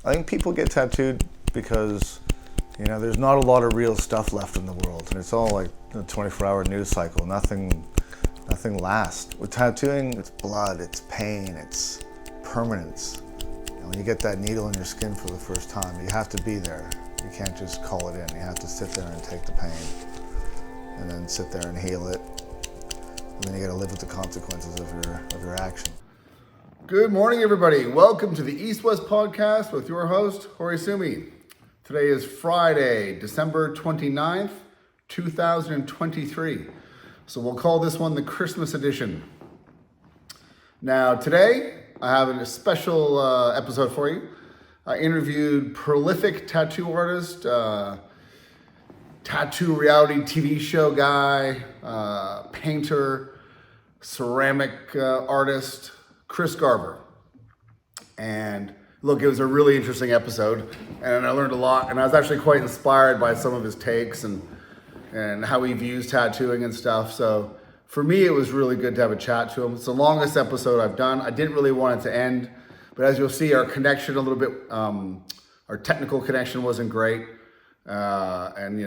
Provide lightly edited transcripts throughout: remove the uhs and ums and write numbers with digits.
I think people get tattooed because, there's not a lot of real stuff left in the world, and it's all like a 24-hour news cycle. Nothing lasts. With tattooing, it's blood, it's pain, it's permanence. When you get that needle in your skin for the first time, you have to be there. You can't just call it in. You have to sit there and take the pain, and then sit there and heal it, and then you got to live with the consequences of your action. Good morning, everybody. Welcome to the East West Podcast with your host, Horisumi. Today is Friday, December 29th, 2023. So we'll call this one the Christmas edition. Now, today, I have a special episode for you. I interviewed prolific tattoo artist, tattoo reality TV show guy, painter, ceramic artist, Chris Garver. And look, it was a really interesting episode, and I learned a lot, and I was actually quite inspired by some of his takes and how he views tattooing and stuff. So for me, it was really good to have a chat to him. It's the longest episode I've done. I didn't really want it to end, but as you'll see, our connection a little bit, our technical connection wasn't great. And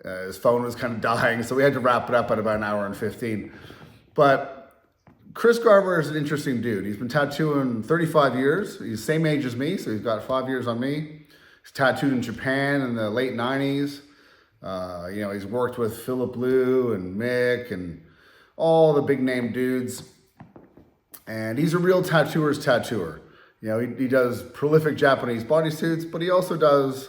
his phone was kind of dying, so we had to wrap it up at about an hour and 15. But Chris Garver is an interesting dude. He's been tattooing 35 years. He's the same age as me, so he's got 5 years on me. He's tattooed in Japan in the late 90s. He's worked with Philip Liu and Mick and all the big name dudes. And he's a real tattooer's tattooer. He does prolific Japanese bodysuits, but he also does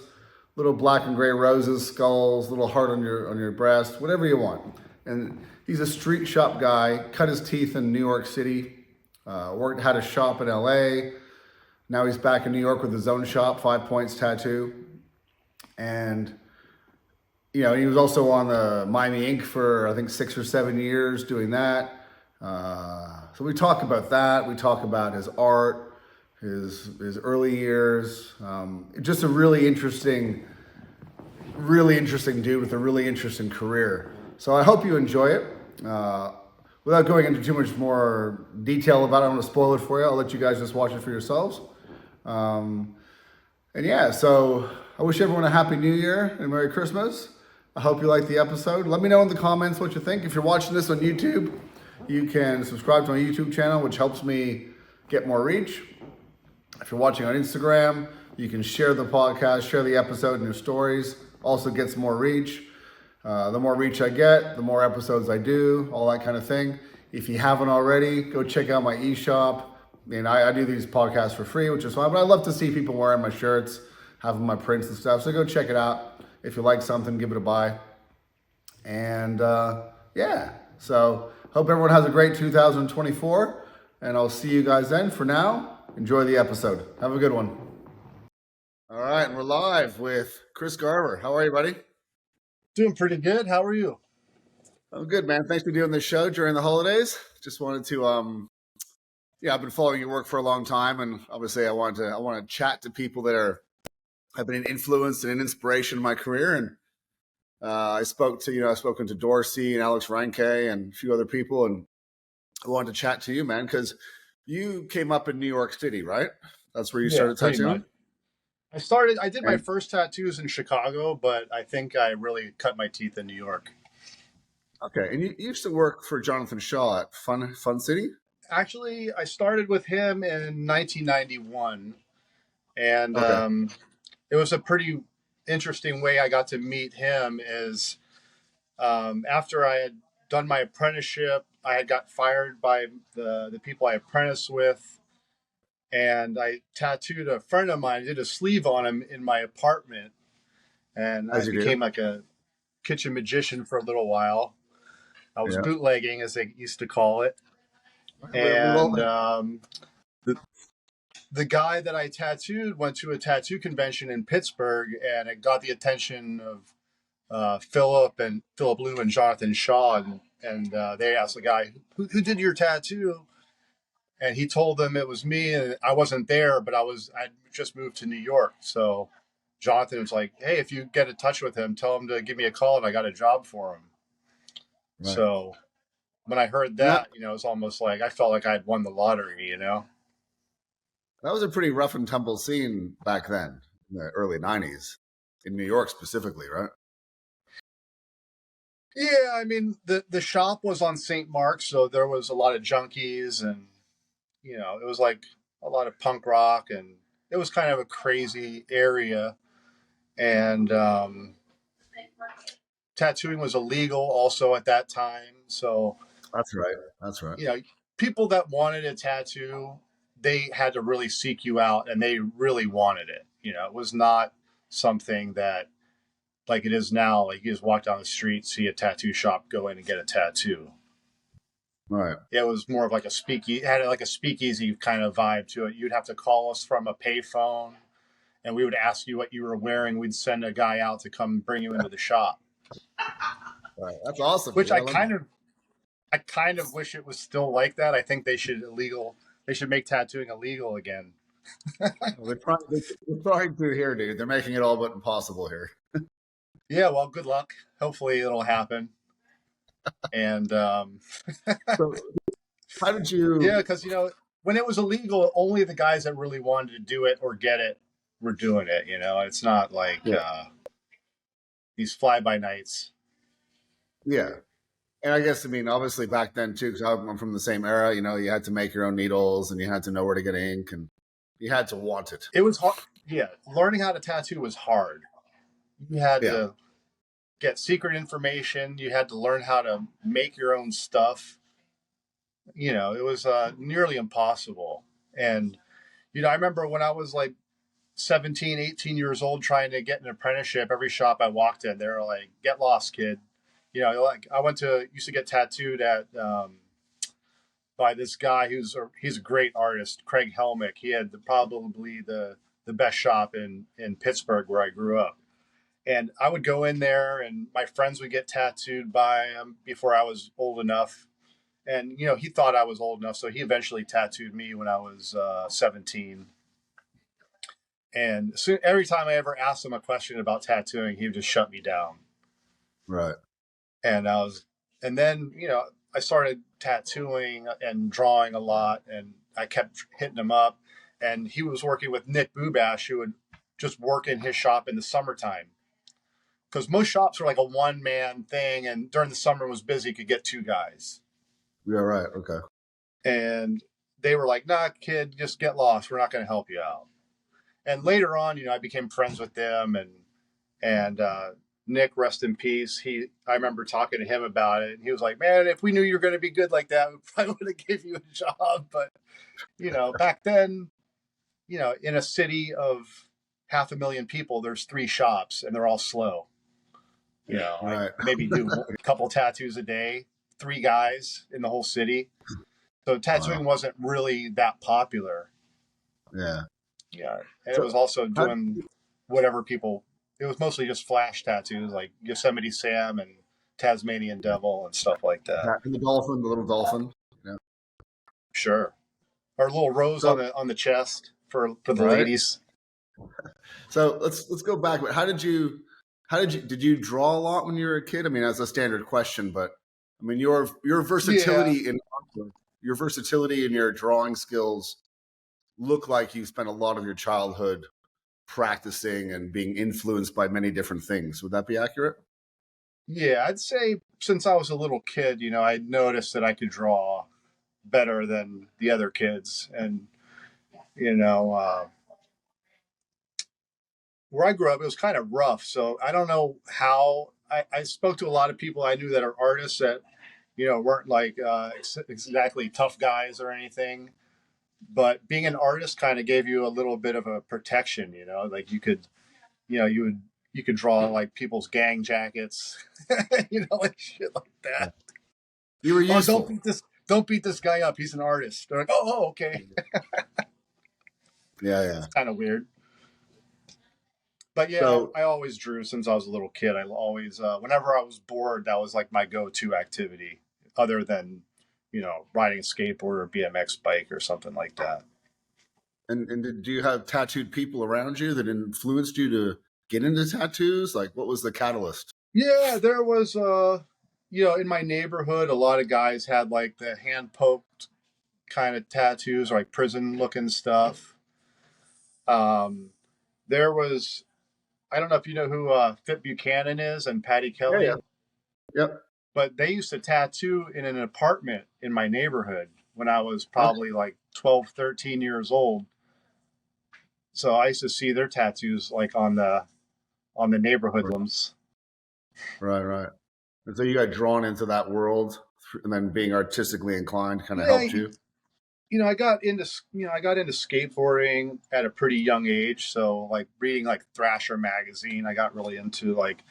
little black and gray roses, skulls, little heart on your breast, whatever you want. And he's a street shop guy, cut his teeth in New York City, had a shop in LA. Now he's back in New York with his own shop, 5 Points Tattoo. And, he was also on the Miami Ink for, I think, 6 or 7 years doing that. So we talk about that. We talk about his art, his early years. Just a really interesting dude with a really interesting career. So I hope you enjoy it. Without going into too much more detail about it, I'm going to spoil it for you. I'll let you guys just watch it for yourselves. So I wish everyone a Happy New Year and Merry Christmas. I hope you like the episode. Let me know in the comments what you think. If you're watching this on YouTube, you can subscribe to my YouTube channel, which helps me get more reach. If you're watching on Instagram, you can share the podcast, share the episode in your stories. Also gets more reach. The more reach I get, the more episodes I do, all that kind of thing. If you haven't already, go check out my eShop. I do these podcasts for free, which is fine, but I love to see people wearing my shirts, having my prints and stuff. So go check it out. If you like something, give it a buy. And so hope everyone has a great 2024, and I'll see you guys then. For now, enjoy the episode. Have a good one. All right, and we're live with Chris Garver. How are you, buddy? Doing pretty good. How are you? I'm good, man. Thanks for doing this show during the holidays. Just wanted to, I've been following your work for a long time, and obviously I want to chat to people that have been an influence and an inspiration in my career. And I've spoken to Dorsey and Alex Ranke and a few other people, and I wanted to chat to you, man, because you came up in New York City, right? That's where you started tattooing? I did my first tattoos in Chicago, but I think I really cut my teeth in New York. Okay, and you used to work for Jonathan Shaw at Fun City? Actually, I started with him in 1991, and it was a pretty interesting way I got to meet him. Is after I had done my apprenticeship, I had got fired by the people I apprenticed with, and I tattooed a friend of mine. I did a sleeve on him in my apartment, and I became like a kitchen magician for a little while. I was bootlegging, as they used to call it. And the guy that I tattooed went to a tattoo convention in Pittsburgh, and it got the attention of Philip Liu and Jonathan Shaw, and they asked the guy, who did your tattoo? And he told them it was me, and I wasn't there, but I'd just moved to New York. So Jonathan was like, hey, if you get in touch with him, tell him to give me a call, and I got a job for him. Right. So when I heard that, it was almost like I felt like I had won the lottery, That was a pretty rough and tumble scene back then, in the early 90s, in New York specifically, right? Yeah, I mean, the shop was on St. Mark's, so there was a lot of junkies, and it was like a lot of punk rock, and it was kind of a crazy area. And tattooing was illegal also at that time, so That's right. That's right. people that wanted a tattoo, they had to really seek you out, and they really wanted it. It was not something that like it is now. Like you just walk down the street, see a tattoo shop, go in and get a tattoo. Right. It was more of like it had like a speakeasy kind of vibe to it. You'd have to call us from a payphone, and we would ask you what you were wearing. We'd send a guy out to come bring you into the shop. Right. That's awesome. Which I kind of wish it was still like that. I think they should make tattooing illegal again. Well, they're trying to here, dude. They're making it all but impossible here. Yeah, well, good luck. Hopefully it'll happen. And So, how did you? yeah, because when it was illegal, only the guys that really wanted to do it or get it were doing it. It's not like these fly by nights. Yeah. And I guess, obviously back then too, because I'm from the same era, you had to make your own needles and you had to know where to get ink and you had to want it. It was hard. Yeah. Learning how to tattoo was hard. You had to get secret information. You had to learn how to make your own stuff. It was nearly impossible. And, I remember when I was like 17, 18 years old trying to get an apprenticeship, every shop I walked in, they were like, get lost, kid. Like I used to get tattooed at by this guy he's a great artist, Craig Helmick. He had probably the best shop in Pittsburgh where I grew up. And I would go in there and my friends would get tattooed by him before I was old enough. And, he thought I was old enough. So he eventually tattooed me when I was 17. And every time I ever asked him a question about tattooing, he would just shut me down. Right. And then, I started tattooing and drawing a lot, and I kept hitting him up. And he was working with Nick Bubash, who would just work in his shop in the summertime. Because most shops are like a one-man thing, and during the summer was busy, could get two guys. Yeah, right. Okay. And they were like, nah, kid, just get lost. We're not going to help you out. And later on, I became friends with them, and Nick, rest in peace. I remember talking to him about it, and he was like, man, if we knew you were going to be good like that, we probably would have given you a job. But, back then, in a city of 500,000 people, there's 3 shops, and they're all slow. Right. Maybe do a couple tattoos a day, 3 guys in the whole city. So tattooing wasn't really that popular. Yeah. Yeah. And it was also doing whatever people, it was mostly just flash tattoos like Yosemite Sam and Tasmanian Devil and stuff like that. And the little dolphin. Yeah. Sure. Or a little rose on the chest for the ladies. So let's go back. Did you draw a lot when you were a kid? That's a standard question, but your versatility in your drawing skills look like you spent a lot of your childhood practicing and being influenced by many different things. Would that be accurate? Yeah, I'd say since I was a little kid, I noticed that I could draw better than the other kids. And, where I grew up, it was kind of rough. So I don't know how I spoke to a lot of people I knew that are artists that, weren't like exactly tough guys or anything. But being an artist kind of gave you a little bit of a protection, like you could, you could draw like people's gang jackets, like shit like that. You were useful. Don't beat this guy up. He's an artist. They're like, oh, okay. Yeah. It's kind of weird. But yeah, I always drew since I was a little kid. I always, whenever I was bored, that was like my go-to activity, other than, riding a skateboard or BMX bike or something like that. And did you have tattooed people around you that influenced you to get into tattoos? Like, what was the catalyst? Yeah, there was, in my neighborhood, a lot of guys had like the hand poked kind of tattoos or like prison looking stuff. Um, there was, I don't know if you know who Fit Buchanan is and Patty Yeah, yeah. Kelly, Yep. but they used to tattoo in an apartment in my neighborhood when I was Okay. probably like 12, 13 years old. So I used to see their tattoos like on the neighborhood limbs. Right, right. And so you got drawn into that world, and then being artistically inclined kind of Yeah, helped you. I got into skateboarding at a pretty young age. So like reading like Thrasher magazine, I got really into like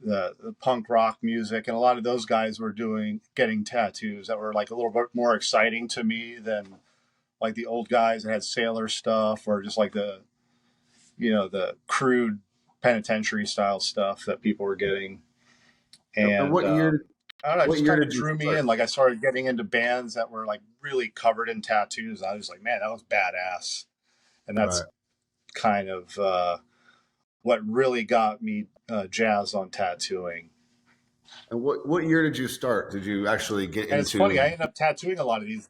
the punk rock music, and a lot of those guys were getting tattoos that were like a little bit more exciting to me than like the old guys that had sailor stuff or just like the crude penitentiary style stuff that people were getting. And And what year? I don't know, it What just year kind of did you drew me start? in. Like I started getting into bands that were like really covered in tattoos. I was like, man, that was badass. And Right. that's kind of what really got me jazzed on tattooing. And what year did you start? Did you actually get And it's funny, I into ended up tattooing a lot of these.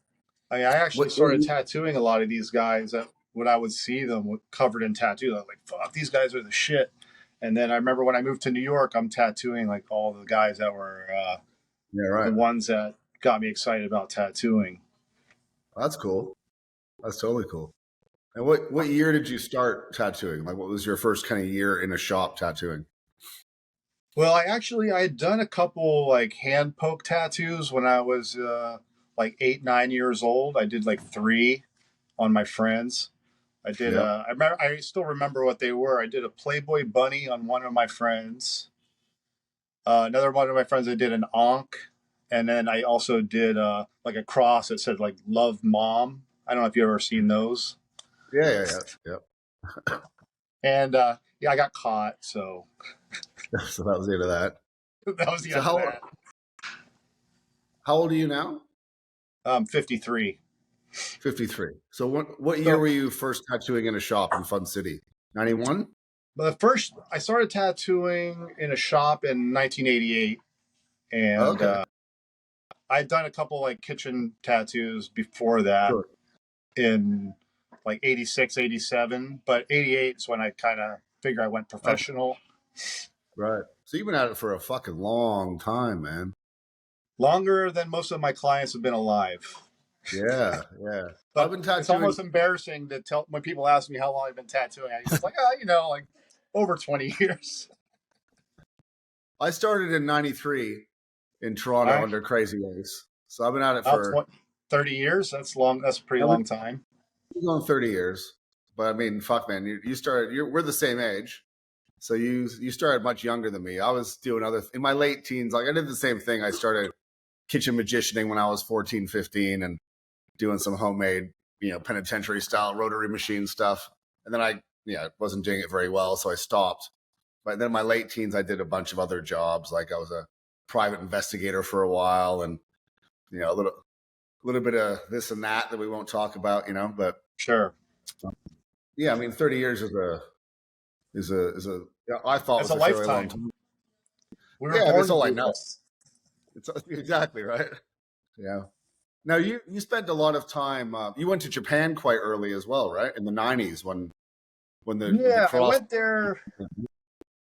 I actually what started year? tattooing a lot of these guys that when I would see them covered in tattoos, I was like, fuck, these guys are the shit. And then I remember when I moved to New York, I'm tattooing like all the guys that were Yeah, the right. ones that got me excited about tattooing. That's cool. That's totally cool. And what year did you start tattooing? Like, what was your first kind of year in a shop tattooing? Well, I had done a couple like hand poke tattoos when I was like 8, 9 years old. I did like three on my friends. I did. Yeah. I remember. I still remember what they were. I did a Playboy bunny on one of my friends. Another one of my friends, I did an Ankh, and then I also did like a cross that said like "Love Mom." I don't know if you've ever seen those. Yeah, yeah, yeah. And yeah, I got caught, so Yeah. So that was the end of that. that was the So end of that. how old are you now? 53. 53. So what year So, were you first tattooing in a shop in Fun City? 91? but the first I started tattooing in a shop in 1988, and Okay. I'd done a couple like kitchen tattoos before that Sure. in like 86, 87, but 88 is when I kind of figure I went Okay. professional. Right. So you've been at it for a fucking long time, man. Longer than most of my clients have been alive. Yeah, yeah. I've But been it's tattooing. almost embarrassing to tell when people ask me how long I've been tattooing. I was like, like over 20 years. I started in 93 in All Toronto right. under Crazy Ace. So I've been at it About for 20, 30 years. That's long. That's a pretty I've long time. been going 30 years. But I mean, fuck, man, you started. We're the same age, so you started much younger than me. I was doing in my late teens. Like I did the same thing. I started kitchen magicianing when I was 14, 15, and doing some homemade, penitentiary style rotary machine stuff. And then I wasn't doing it very well, so I stopped. But then in my late teens, I did a bunch of other jobs. Like I was a private investigator for a while, and a little bit of this and that we won't talk about. But Sure. yeah, I mean, 30 years I thought It's was a a fairly long lifetime. time. We were Yeah, that's born to all I do know. this. It's exactly right. Yeah. Now you spent a lot of time. You went to Japan quite early as well, right? In the '90s when the Yeah, I cross. went there.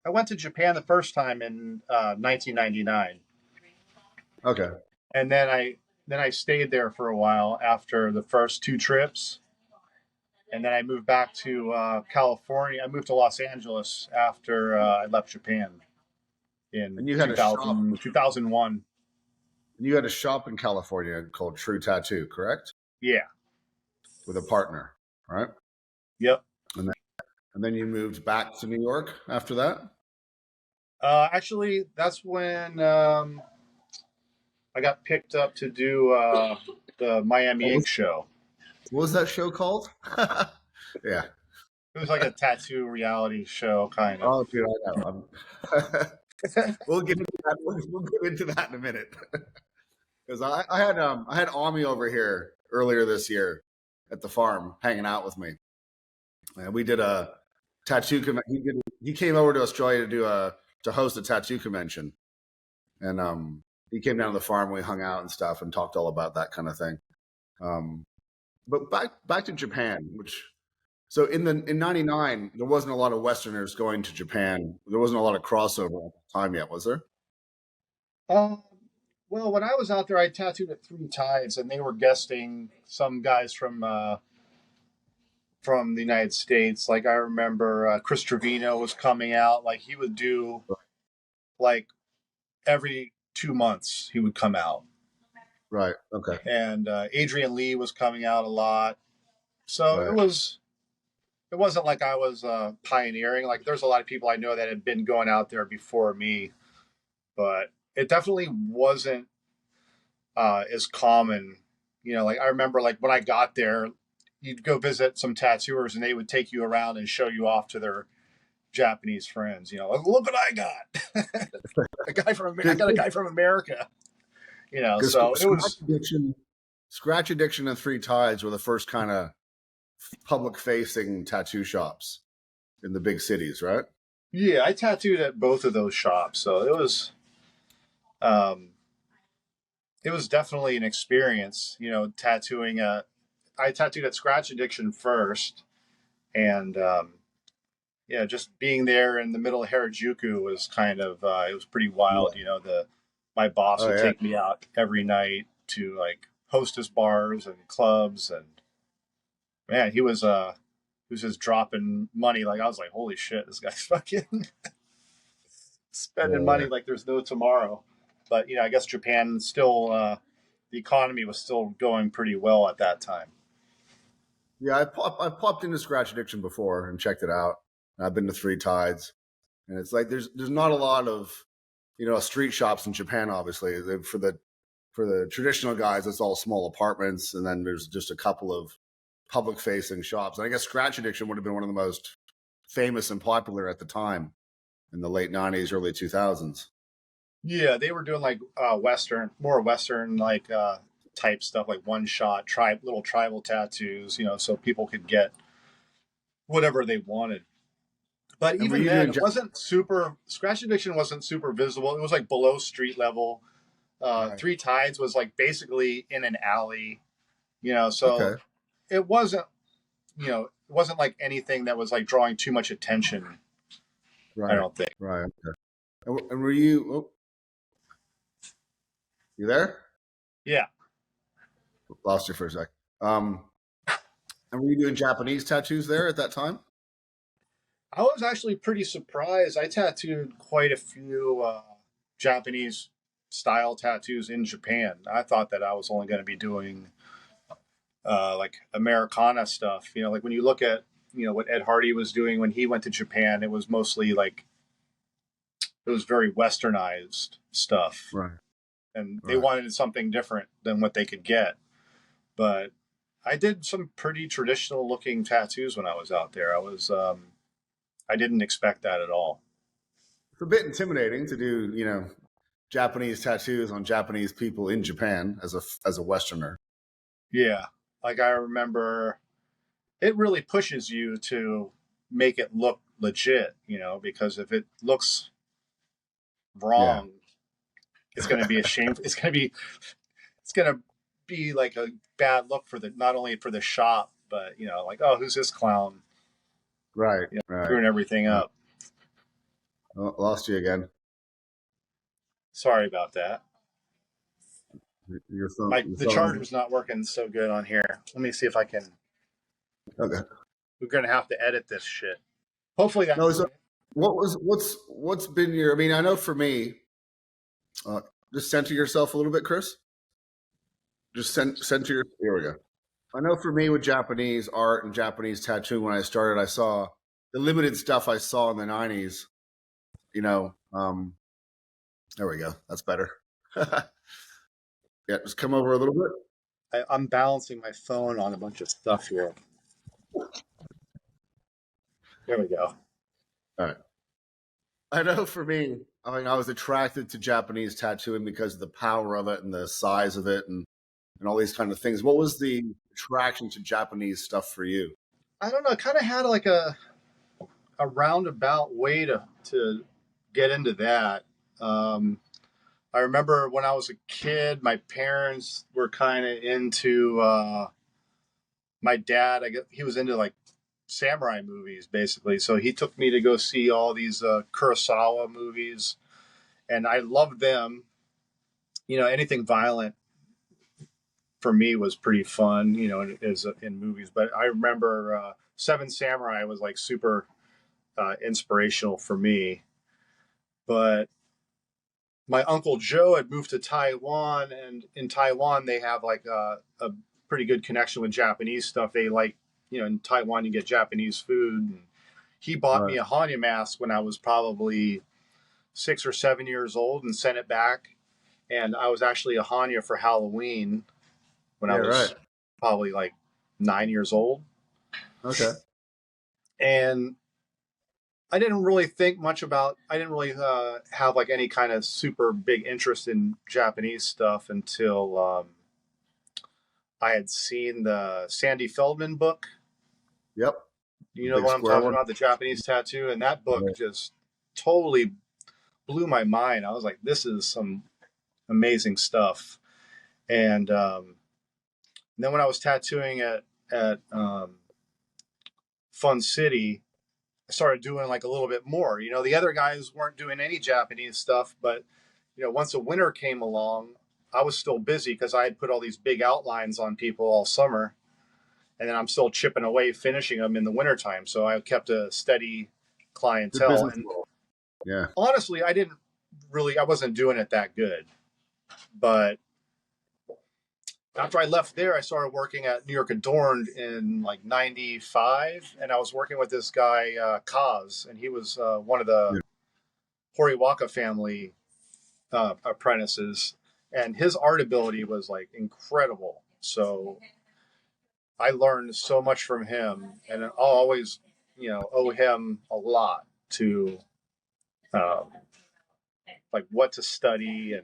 I went to Japan the first time in 1999, Okay. and then I stayed there for a while after the first two trips, and then I moved back to California. I moved to Los Angeles after I left Japan in And you had a shop. 2000, 2001. You had a shop in California called True Tattoo, correct? Yeah. With a partner, right? Yep. And then you moved back to New York after that. Actually, that's when I got picked up to do the Miami What Ink was, show. what was that show called? Yeah. It was like a tattoo reality show, kind of. Oh, dude, I know. We'll get into that. We'll get into that in a minute. Because I had Ami over here earlier this year at the farm hanging out with me, and we did a tattoo convention. He came over to Australia to host a tattoo convention, and he came down to the farm. We hung out and stuff and talked all about that kind of thing. But back to Japan, which So in '99, there wasn't a lot of Westerners going to Japan. There wasn't a lot of crossover at the time yet, was there? Um, well, when I was out there, I tattooed at Three Tides, and they were guesting some guys from the United States. Like I remember Chris Trevino was coming out. Like he would do like every 2 months he would come out, Right. Okay. and Adrian Lee was coming out a lot. So Right. it wasn't like I was pioneering. Like there's a lot of people I know that had been going out there before me, but it definitely wasn't as common. You know, like I remember like when I got there, you'd go visit some tattooers and they would take you around and show you off to their Japanese friends. You know, like, look what I got. I got a guy from America. You know, so it was. Scratch Addiction and Three Tides were the first kind of public-facing tattoo shops in the big cities, right? Yeah, I tattooed at both of those shops, so um, it was definitely an experience. You know, tattooing. I tattooed at Scratch Addiction first, and yeah, just being there in the middle of Harajuku was kind of it was pretty wild. Yeah. You know, my boss would yeah. take me out every night to like hostess bars and clubs, and man, he was just dropping money. Like I was like, holy shit, this guy's fucking spending money like there's no tomorrow. But you know, I guess Japan still the economy was still going pretty well at that time. Yeah, I popped into Scratch Addiction before and checked it out. I've been to Three Tides, and it's like there's not a lot of street shops in Japan. Obviously, for the traditional guys, it's all small apartments, and then there's just a couple of public facing shops. And I guess Scratch Addiction would have been one of the most famous and popular at the time in the late '90s, early 2000s. Yeah, they were doing like more Western like type stuff, like one shot, little tribal tattoos, you know, so people could get whatever they wanted. But And were even you then, doing? it wasn't super. Scratch Addiction wasn't super visible. It was like below street level. Right. Three Tides was like basically in an alley, you know, so Okay. it wasn't, you know, it wasn't like anything that was like drawing too much attention. I Right. don't think. Right. Okay. And were you? Oh, you there? Yeah. Lost you for a sec. And were you doing Japanese tattoos there at that time? I was actually pretty surprised. I tattooed quite a few Japanese style tattoos in Japan. I thought that I was only going to be doing like Americana stuff. You know, like when you look at, you know, what Ed Hardy was doing when he went to Japan, it was mostly like, it was very westernized stuff. Right. And they wanted something different than what they could get. But I did some pretty traditional looking tattoos when I was out there. I didn't expect that at all. It's a bit intimidating to do, Japanese tattoos on Japanese people in Japan as a Westerner. Yeah. Like I remember it really pushes you to make it look legit, you know, because if it looks wrong, it's going to be a shame. It's going to be like a bad look for not only for the shop, but, you know, like, oh, who's this clown? Right. You know, Right. screwing everything up. Oh, lost you again. Sorry about that. Your phone. The charger's not working so good on here. Let me see if I can. Okay. We're going to have to edit this shit. Hopefully that. No. So what's been your? I mean, I know for me, just center yourself a little bit, Chris. Just center your. Here we go. I know for me with Japanese art and Japanese tattoo, when I started, I saw the limited stuff I saw in the '90s. There we go. That's better. Yeah, just come over a little bit. I'm balancing my phone on a bunch of stuff here. There we go. All right. I know for me, I mean, I was attracted to Japanese tattooing because of the power of it and the size of it and all these kind of things. What was the attraction to Japanese stuff for you? I don't know. It kind of had like a roundabout way to get into that. I remember when I was a kid, my parents were kind of into my dad. He was into like samurai movies, basically. So he took me to go see all these Kurosawa movies, and I loved them. Anything violent for me was pretty fun, as in movies. But I remember Seven Samurai was like super inspirational for me. But my uncle Joe had moved to Taiwan, and in Taiwan they have like a pretty good connection with Japanese stuff. They like, in Taiwan you get Japanese food. And he bought me a Hanya mask when I was probably 6 or 7 years old and sent it back. And I was actually a Hanya for Halloween when I was probably like 9 years old. Okay. And I didn't really think much about, I didn't really have like any kind of super big interest in Japanese stuff until I had seen the Sandy Feldman book. Yep. You know what I'm talking about, the Japanese tattoo? And that book just totally blew my mind. I was like, this is some amazing stuff. And then when I was tattooing at Fun City, I started doing like a little bit more. The other guys weren't doing any Japanese stuff, but once the winter came along, I was still busy because I had put all these big outlines on people all summer, and then I'm still chipping away, finishing them in the wintertime. So I kept a steady clientele. And honestly, I wasn't doing it that good. But after I left there, I started working at New York Adorned in like 95. And I was working with this guy, Kaz, and he was one of the Horiwaka family apprentices. And his art ability was like incredible. So I learned so much from him, and I'll always, owe him a lot to like what to study and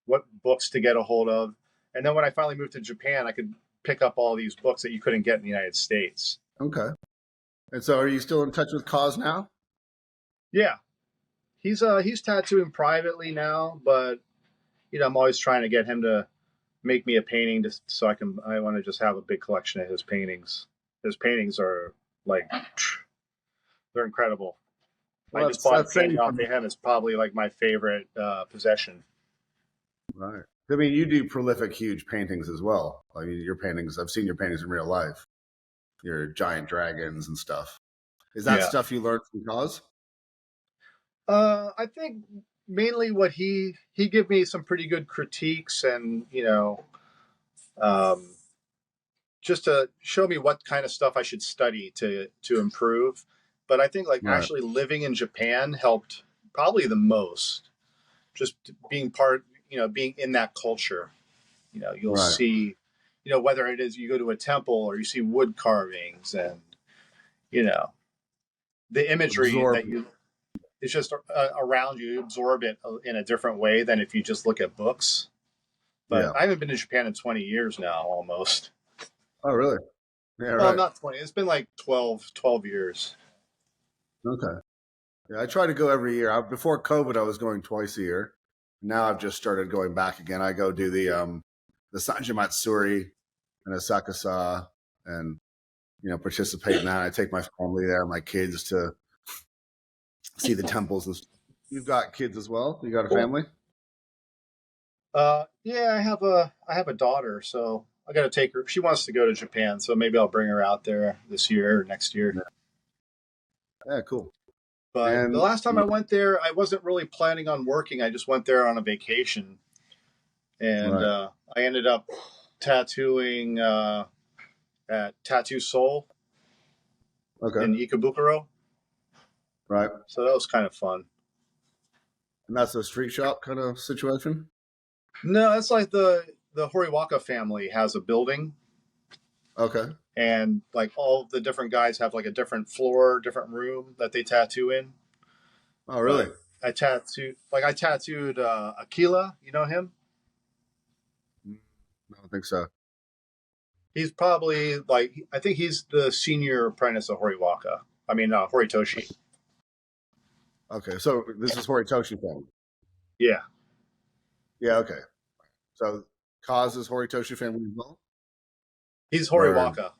what books to get a hold of. And then when I finally moved to Japan, I could pick up all these books that you couldn't get in the United States. Okay. And so are you still in touch with Kaz now? Yeah. He's tattooing privately now, but I'm always trying to get him to make me a painting so I want to just have a big collection of his paintings. His paintings are like, they're incredible. Well, I just bought a painting off of him. It's probably like my favorite possession. Right. I mean, you do prolific, huge paintings as well. I mean, your paintings, I've seen your paintings in real life. Your giant dragons and stuff. Is that stuff you learned from Kaz? I think mainly what he gave me some pretty good critiques, and just to show me what kind of stuff I should study to improve. But I think actually living in Japan helped probably the most. Just being being in that culture. You'll see, whether it is you go to a temple or you see wood carvings, and the imagery it's just around you. You absorb it in a different way than if you just look at books. But I haven't been to Japan in 20 years now, almost. Oh, really? Yeah, well, not 20. It's been like 12 years. Okay. Yeah, I try to go every year. Before COVID, I was going twice a year. Now I've just started going back again. I go do the Sanji Matsuri and Asakusa, and participate in that. I take my family there, my kids, to see the temples and stuff. You've got kids as well? You got a family? Yeah, I have a daughter, so I got to take her. She wants to go to Japan, so maybe I'll bring her out there this year or next year. Yeah, cool. But the last time I went there, I wasn't really planning on working. I just went there on a vacation, and I ended up tattooing at Tattoo Soul in Ikebukuro. Right. So that was kind of fun. And that's a street shop kind of situation? No, it's like the Horiwaka family has a building. Okay. And like all the different guys have like a different floor, different room that they tattoo in. Oh, really? I tattooed Aquila. You know him? I don't think so. He's probably I think he's the senior apprentice of Horiwaka. I mean, Horitoshi. Okay, so this is Horitoshi family. Yeah. Yeah. Okay. So Kaz is Horitoshi family as well. He's Horiwaka.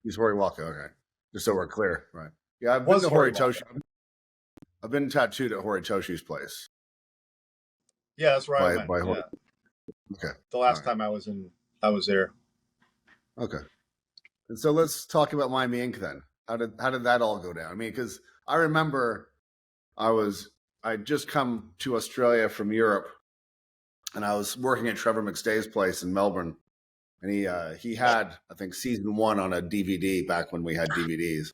He's Horiwaka. Okay. Just so we're clear, right? Yeah, I've been Was to horrible. Horitoshi. I've been tattooed at Horitoshi's place. Yeah, that's where I went. By Yeah, Okay. the All last right. time I was there. Okay. And so let's talk about Miami Ink then. How did that all go down? I mean, because I remember I'd just come to Australia from Europe, and I was working at Trevor McStay's place in Melbourne, and he had, I think, season 1 on a DVD back when we had DVDs.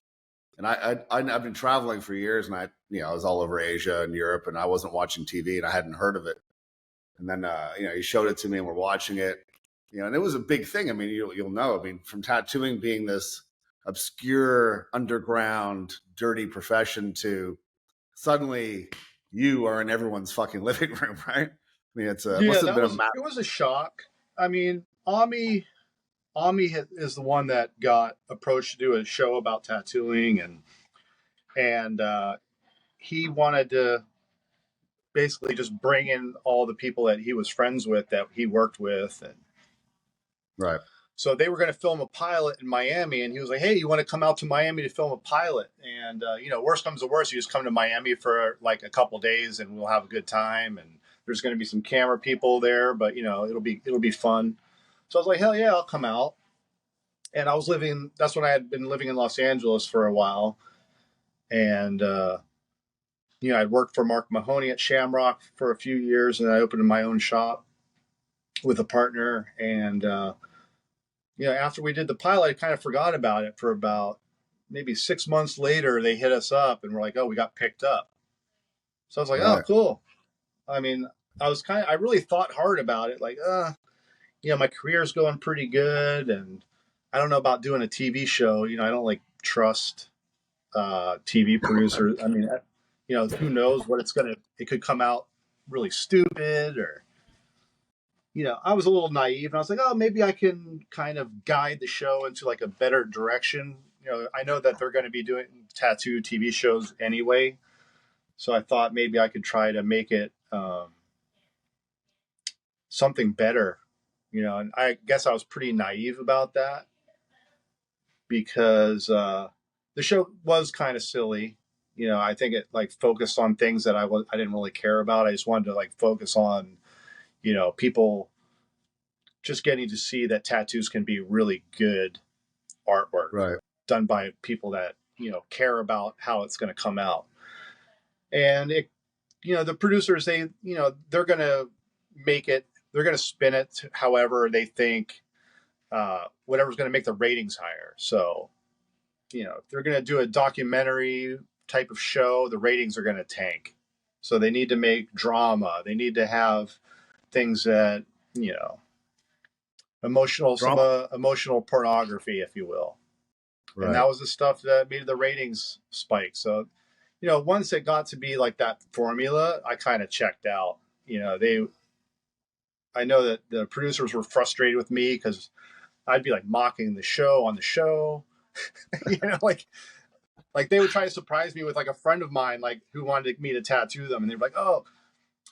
And I've been traveling for years, and I was all over Asia and Europe, and I wasn't watching TV, and I hadn't heard of it. And then he showed it to me, and we're watching it. And it was a big thing. I mean, you'll know. I mean, from tattooing being this obscure, underground, dirty profession to suddenly you are in everyone's fucking living room, right? I mean, it must have been It was a shock. I mean, Ami is the one that got approached to do a show about tattooing, and he wanted to basically just bring in all the people that he was friends with, that he worked with, and right. so they were going to film a pilot in Miami, and he was like, "Hey, you want to come out to Miami to film a pilot?" And worst comes to worst, you just come to Miami for like a couple days, and we'll have a good time. And there's going to be some camera people there, but it'll be fun. So I was like, "Hell yeah, I'll come out." And I was living. That's when I had been living in Los Angeles for a while, and I'd worked for Mark Mahoney at Shamrock for a few years, and I opened my own shop with a partner, and after we did the pilot, I kind of forgot about it for about maybe 6 months later. They hit us up and we're like, "Oh, we got picked up." So I was like, "Oh, Right. cool." I mean, I really thought hard about it. Like, my career's going pretty good, and I don't know about doing a TV show. I don't like trust TV producers. I mean, who knows what it could come out really stupid, or I was a little naive, and I was like, "Oh, maybe I can kind of guide the show into like a better direction." I know that they're going to be doing tattoo TV shows anyway, so I thought maybe I could try to make it something better. And I guess I was pretty naive about that, because the show was kind of silly. I think it like focused on things that I didn't really care about. I just wanted to like focus on people just getting to see that tattoos can be really good artwork, Right. done by people that care about how it's going to come out. And the producers, they're going to make it, they're going to spin it however they think, whatever's going to make the ratings higher. So if they're going to do a documentary type of show, the ratings are going to tank. So they need to make drama. They need to have things that emotional pornography, if you will. Right. And that was the stuff that made the ratings spike. So once it got to be like that formula, I kind of checked out. I know that the producers were frustrated with me because I'd be like mocking the show on the show. Like they would try to surprise me with like a friend of mine, like who wanted me to tattoo them, and they'd be like, "Oh,"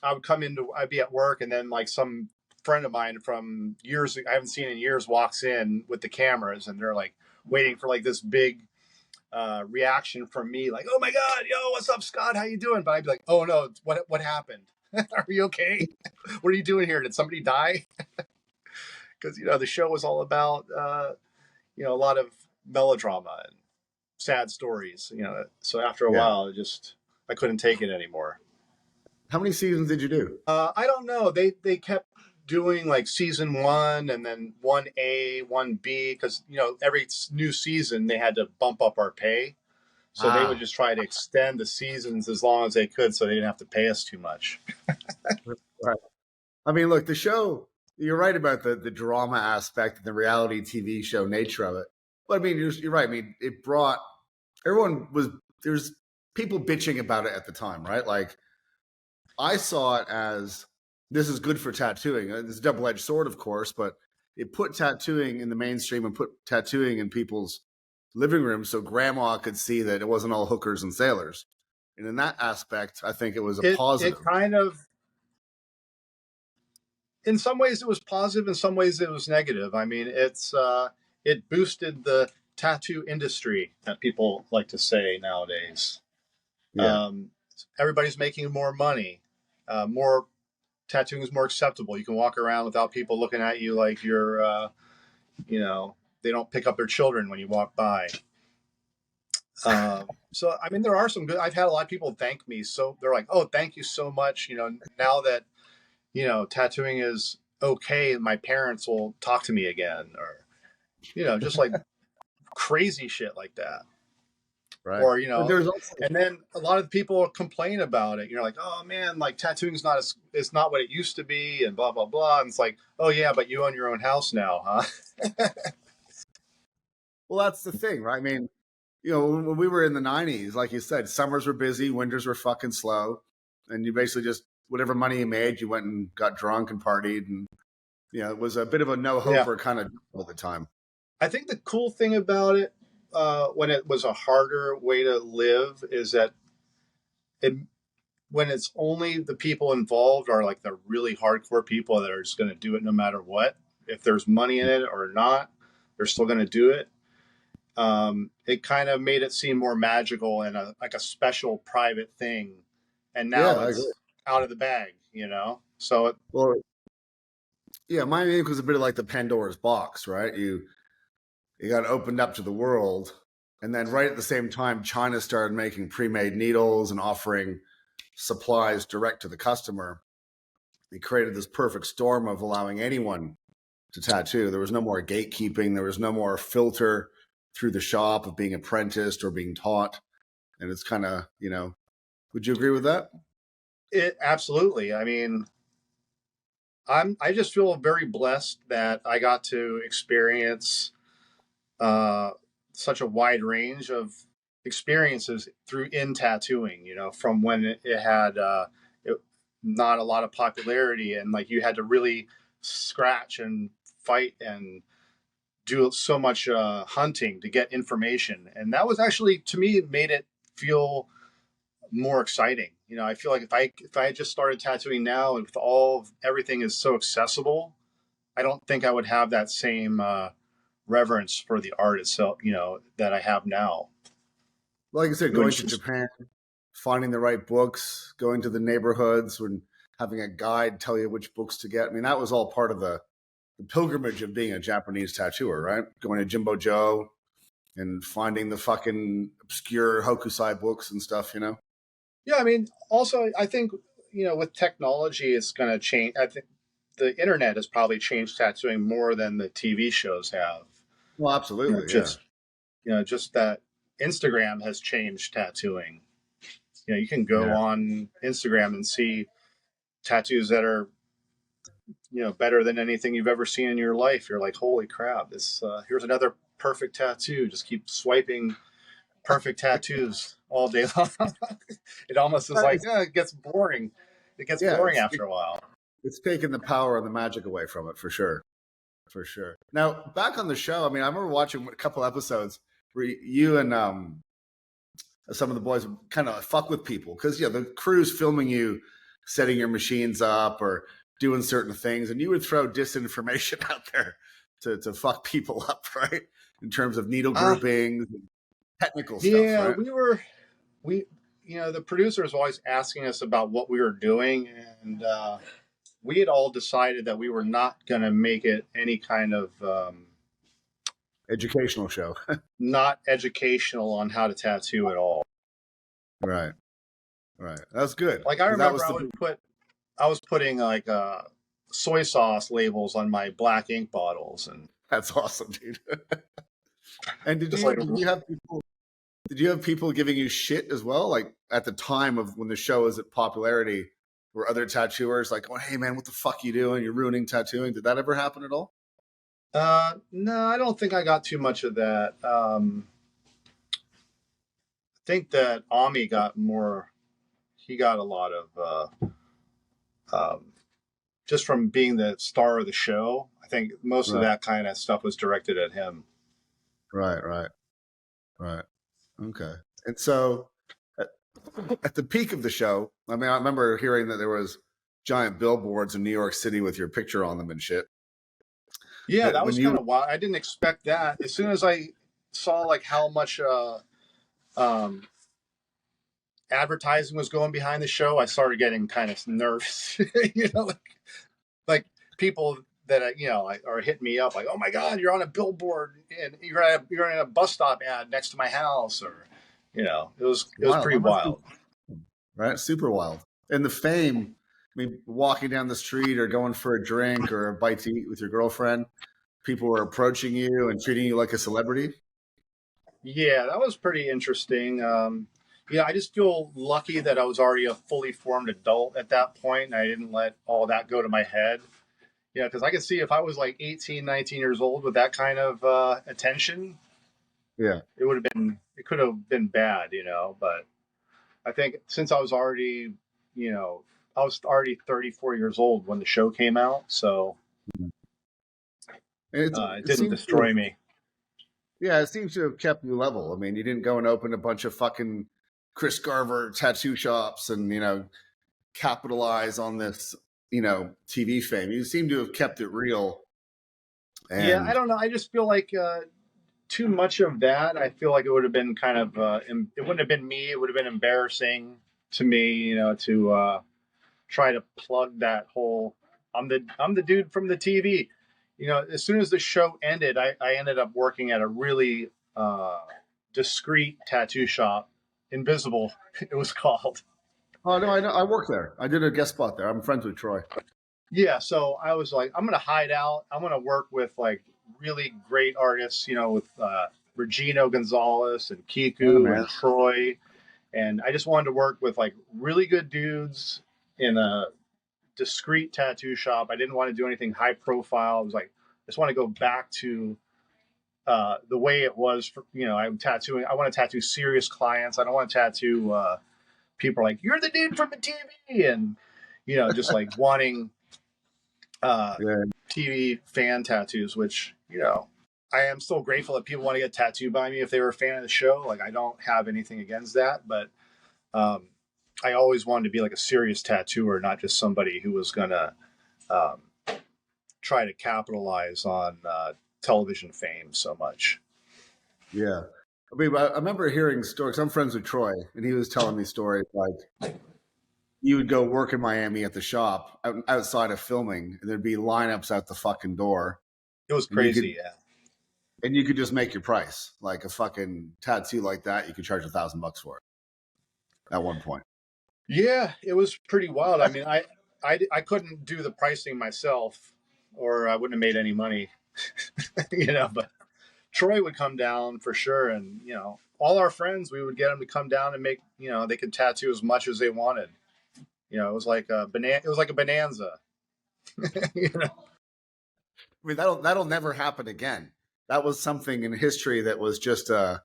I'd be at work, and then like some friend of mine from years I haven't seen in years walks in with the cameras, and they're like waiting for like this big reaction from me, like, "Oh my god, yo, what's up, Scott? How you doing?" But I'd be like, "Oh no, what happened? Are you okay? What are you doing here? Did somebody die?" Because the show was all about a lot of melodrama and sad stories. So after a while, I couldn't take it anymore. How many seasons did you do? I don't know. They kept doing like season 1 and then 1A, 1B, because every new season they had to bump up our pay. So they would just try to extend the seasons as long as they could, so they didn't have to pay us too much. Right. I mean, look, the show, you're right about the drama aspect and the reality TV show nature of it. But I mean, you're right. I mean, it brought there's people bitching about it at the time, right? Like, I saw it as, this is good for tattooing. It's a double-edged sword, of course, but it put tattooing in the mainstream and put tattooing in people's living rooms so grandma could see that it wasn't all hookers and sailors. And in that aspect, I think it was a positive. It kind of, in some ways it was positive, in some ways it was negative. I mean, it boosted the tattoo industry that people like to say nowadays. Yeah. Everybody's making more money. More tattooing is more acceptable. You can walk around without people looking at you like you're, they don't pick up their children when you walk by. So, I mean, there are some good, I've had a lot of people thank me. So they're like, oh, thank you so much. Now that, tattooing is okay, my parents will talk to me again, or, just like crazy shit like that. Right. Or, But there's also, and then a lot of people complain about it. You're like, oh man, like tattooing's it's not what it used to be, and blah, blah, blah. And it's like, oh yeah, but you own your own house now, huh? well, that's the thing, right? I mean, when we were in the 90s, like you said, summers were busy, winters were fucking slow. And you basically just, whatever money you made, you went and got drunk and partied. And, it was a bit of a no-hoper kind of all the time. I think the cool thing about it, when it was a harder way to live, is that when it's only the people involved are like the really hardcore people that are just going to do it no matter what. If there's money in it or not, they're still going to do it. It kind of made it seem more magical and like a special private thing. And now it's out of the bag, So my name was a bit of like the Pandora's box, right? You got opened up to the world, and then right at the same time, China started making pre-made needles and offering supplies direct to the customer. They created this perfect storm of allowing anyone to tattoo. There was no more gatekeeping. There was no more filter through the shop of being apprenticed or being taught. And it's kind of, would you agree with that? It absolutely. I mean, I just feel very blessed that I got to experience such a wide range of experiences in tattooing, from when it had not a lot of popularity, and like you had to really scratch and fight and do so much hunting to get information. And that was actually, to me, it made it feel more exciting. I feel like if I just started tattooing now, and with everything is so accessible, I don't think I would have that same reverence for the art itself, that I have now. Like I said, going to Japan, finding the right books, going to the neighborhoods, and having a guide tell you which books to get. I mean, that was all part of the pilgrimage of being a Japanese tattooer, right? Going to Jimbo Joe and finding the fucking obscure Hokusai books and stuff, Yeah, I mean, also, I think, with technology, it's going to change. I think the internet has probably changed tattooing more than the TV shows have. Well, absolutely, just that Instagram has changed tattooing. You can go on Instagram and see tattoos that are, better than anything you've ever seen in your life. You're like, holy crap, here's another perfect tattoo. Just keep swiping perfect tattoos all day long. It almost is like, it gets boring. It gets boring after a while. It's taken the power and the magic away from it, for sure. For sure. Now, back on the show, I mean, I remember watching a couple episodes where you and some of the boys kind of fuck with people because, the crew's filming you setting your machines up or doing certain things, and you would throw disinformation out there to fuck people up, right? In terms of needle groupings and technical stuff. Yeah, right? The producer was always asking us about what we were doing, and we had all decided that we were not going to make it any kind of educational show. Not educational on how to tattoo at all. Right. That's good. Like I remember I was putting like soy sauce labels on my black ink bottles, and that's awesome, dude. And did you have people giving you shit as well? Like at the time of when the show was at popularity, were other tattooers like, "Oh, hey man, what the fuck you doing? You're ruining tattooing." Did that ever happen at all? No, I don't think I got too much of that. I think that Ami got more. He got a lot of just from being the star of the show. I think most of that kind of stuff was directed at him. Right. Okay. And so at the peak of the show, I mean, I remember hearing that there was giant billboards in New York City with your picture on them and shit. Yeah, that was kind of wild. I didn't expect that. As soon as I saw like how much um, advertising was going behind the show, I started getting kind of nervous. Like people that are hitting me up like, "Oh my God, you're on a billboard and you're in a bus stop ad next to my house," or it was Wild. pretty That must be wild. right. Super wild. And the fame. I mean, walking down the street or going for a drink or a bite to eat with your girlfriend, people were approaching you and treating you like a celebrity. Yeah, that was pretty interesting. Yeah, I just feel lucky that I was already a fully formed adult at that point, and I didn't let all that go to my head. Yeah, because I could see if I was like 18, 19 years old with that kind of attention, Yeah. it could have been bad, But I think since you know, I was already 34 years old when the show came out, so And it it didn't seems to have, destroy me. yeah, it seems to have kept you level. I mean, you didn't go and open a bunch of fucking Chris Garver tattoo shops and, capitalize on this, TV fame. You seem to have kept it real. Yeah, I And don't know. I just feel like too much of that. I feel like it would have been kind of, it wouldn't have been me. It would have been embarrassing to me, to try to plug that whole. I'm the dude from the TV. As soon as the show ended, I ended up working at a really discreet tattoo shop, Invisible. It was called. oh no, I know I work there. I did a guest spot there. I'm friends with Troy. Yeah, so I was like, I'm gonna hide out. I'm gonna work with like really great artists, with Regino Gonzalez and Yeah, Kiku man. and Troy, and I just wanted to work with like really good dudes in a discreet tattoo shop. I didn't want to do anything high profile. I was like, I just want to go back to the way it was. I'm tattooing. I want to tattoo serious clients. I don't want to tattoo people like you're the dude from the TV, and just like wanting uh, Yeah. TV fan tattoos. Which I am still grateful that people want to get tattooed by me if they were a fan of the show. Like I don't have anything against that, but um, I always wanted to be like a serious tattooer, not just somebody who was gonna um, try to capitalize on television fame so much. Yeah. I mean, I remember hearing stories. I'm friends with Troy, and he was telling me stories like you would go work in Miami at the shop outside of filming, and there'd be lineups at the fucking door, It was and crazy, yeah. you could just make your price. Like a fucking tattoo like that, you could charge $1,000 for it at one point. Yeah, it was pretty wild. I That's mean, I couldn't do the pricing myself, or I wouldn't have made any money, But Troy would come down for sure, and all our friends, we would get them to come down and make, they could tattoo as much as they wanted. It was like a banana. It was like a bonanza. you know? I mean, that'll never happen again. That was something in history that was just a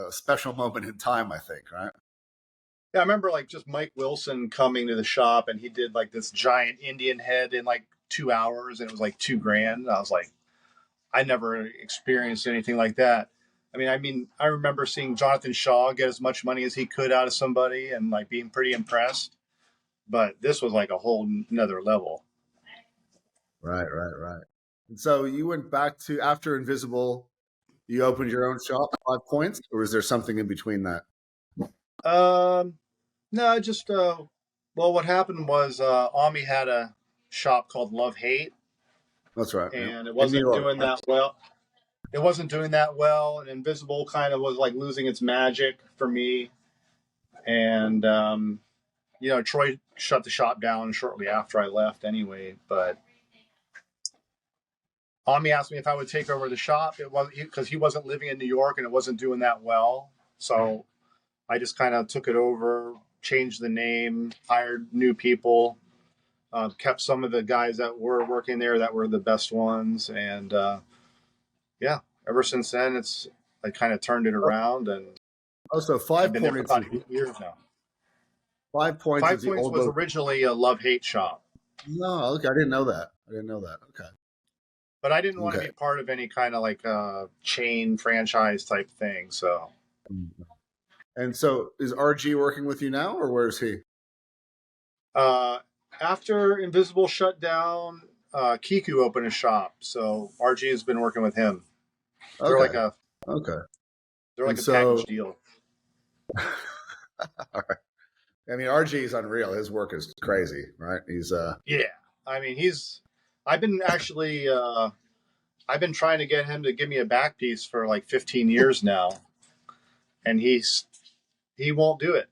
special moment in time, I think, right? Yeah, I remember like just Mike Wilson coming to the shop, and he did like this giant Indian head in like 2 hours, and it was like $2,000. And I was like, I never experienced anything like that. I remember seeing Jonathan Shaw get as much money as he could out of somebody, and like being pretty impressed. But this was like a whole another level. Right, right, right. And so you went back to after Invisible, you opened your own shop, 5 points, or is there something in between that? Um, no, just well, what happened was Ami had a shop called Love Hate, That's right. Yeah. and it In New wasn't York. doing that well. It wasn't doing that well, and Invisible kind of was like losing its magic for me. And Troy shut the shop down shortly after I left, anyway. But Ami asked me if I would take over the shop. It was because he wasn't living in New York and it wasn't doing that well. So I just kind of took it over, changed the name, hired new people, kept some of the guys that were working there that were the best ones, and yeah, ever since then I kind of turned it around, and Oh, so I've five been there for points about is 8 years now. 5 points is Five the Points old was boat. originally a love hate shop, No, okay, I didn't know that. I didn't know that. Okay. but I didn't want to Okay. be part of any kind of like chain franchise type thing. So And so is RG working with you now, or where's he? uh, after Invisible shut down, Kiku opened a shop. So RG has been working with him. They're like Okay. Okay. They're like And a so, package deal. all right. I mean, RG is unreal. His work is crazy, right? He's Yeah. I mean, I've been actually, I've been trying to get him to give me a back piece for like 15 years now, and he won't do it.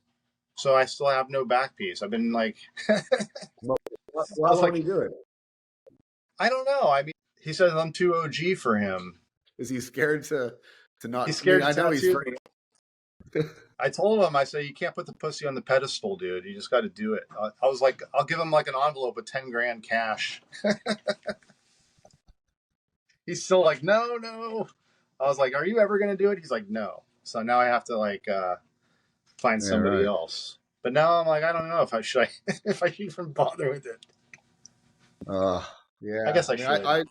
So I still have no back piece. I've been like, why, I why was won't like, he do it? I don't know. I mean, he says I'm too OG for him. Is he scared to not? He's I mean, scared I to know he's tattoo free. me. I told him, I said, you can't put the pussy on the pedestal, dude. You just got to do it. I was like, I'll give him like an envelope with 10 grand cash. He's still like, no, no. I was like, are you ever going to do it? He's like, no. So now I have to like find Yeah, somebody right. else. But now I'm like, I don't know if I should, if I should even bother with it. I Yeah. guess I I mean, should.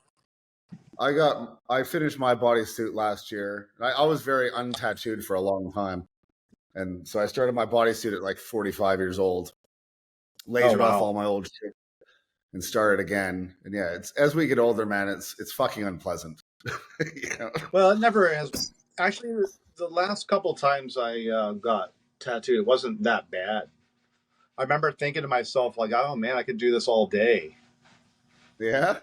I finished my bodysuit last year. I was very untattooed for a long time, and so I started my bodysuit at like 45 years old. Oh, Lasered off wow. all my old shit and started again. And yeah, it's as we get older, man, it's fucking unpleasant. You know? Well, it never has. Actually, the last couple times I got tattooed, it wasn't that bad. I remember thinking to myself, like, oh man, I could do this all day. Yeah,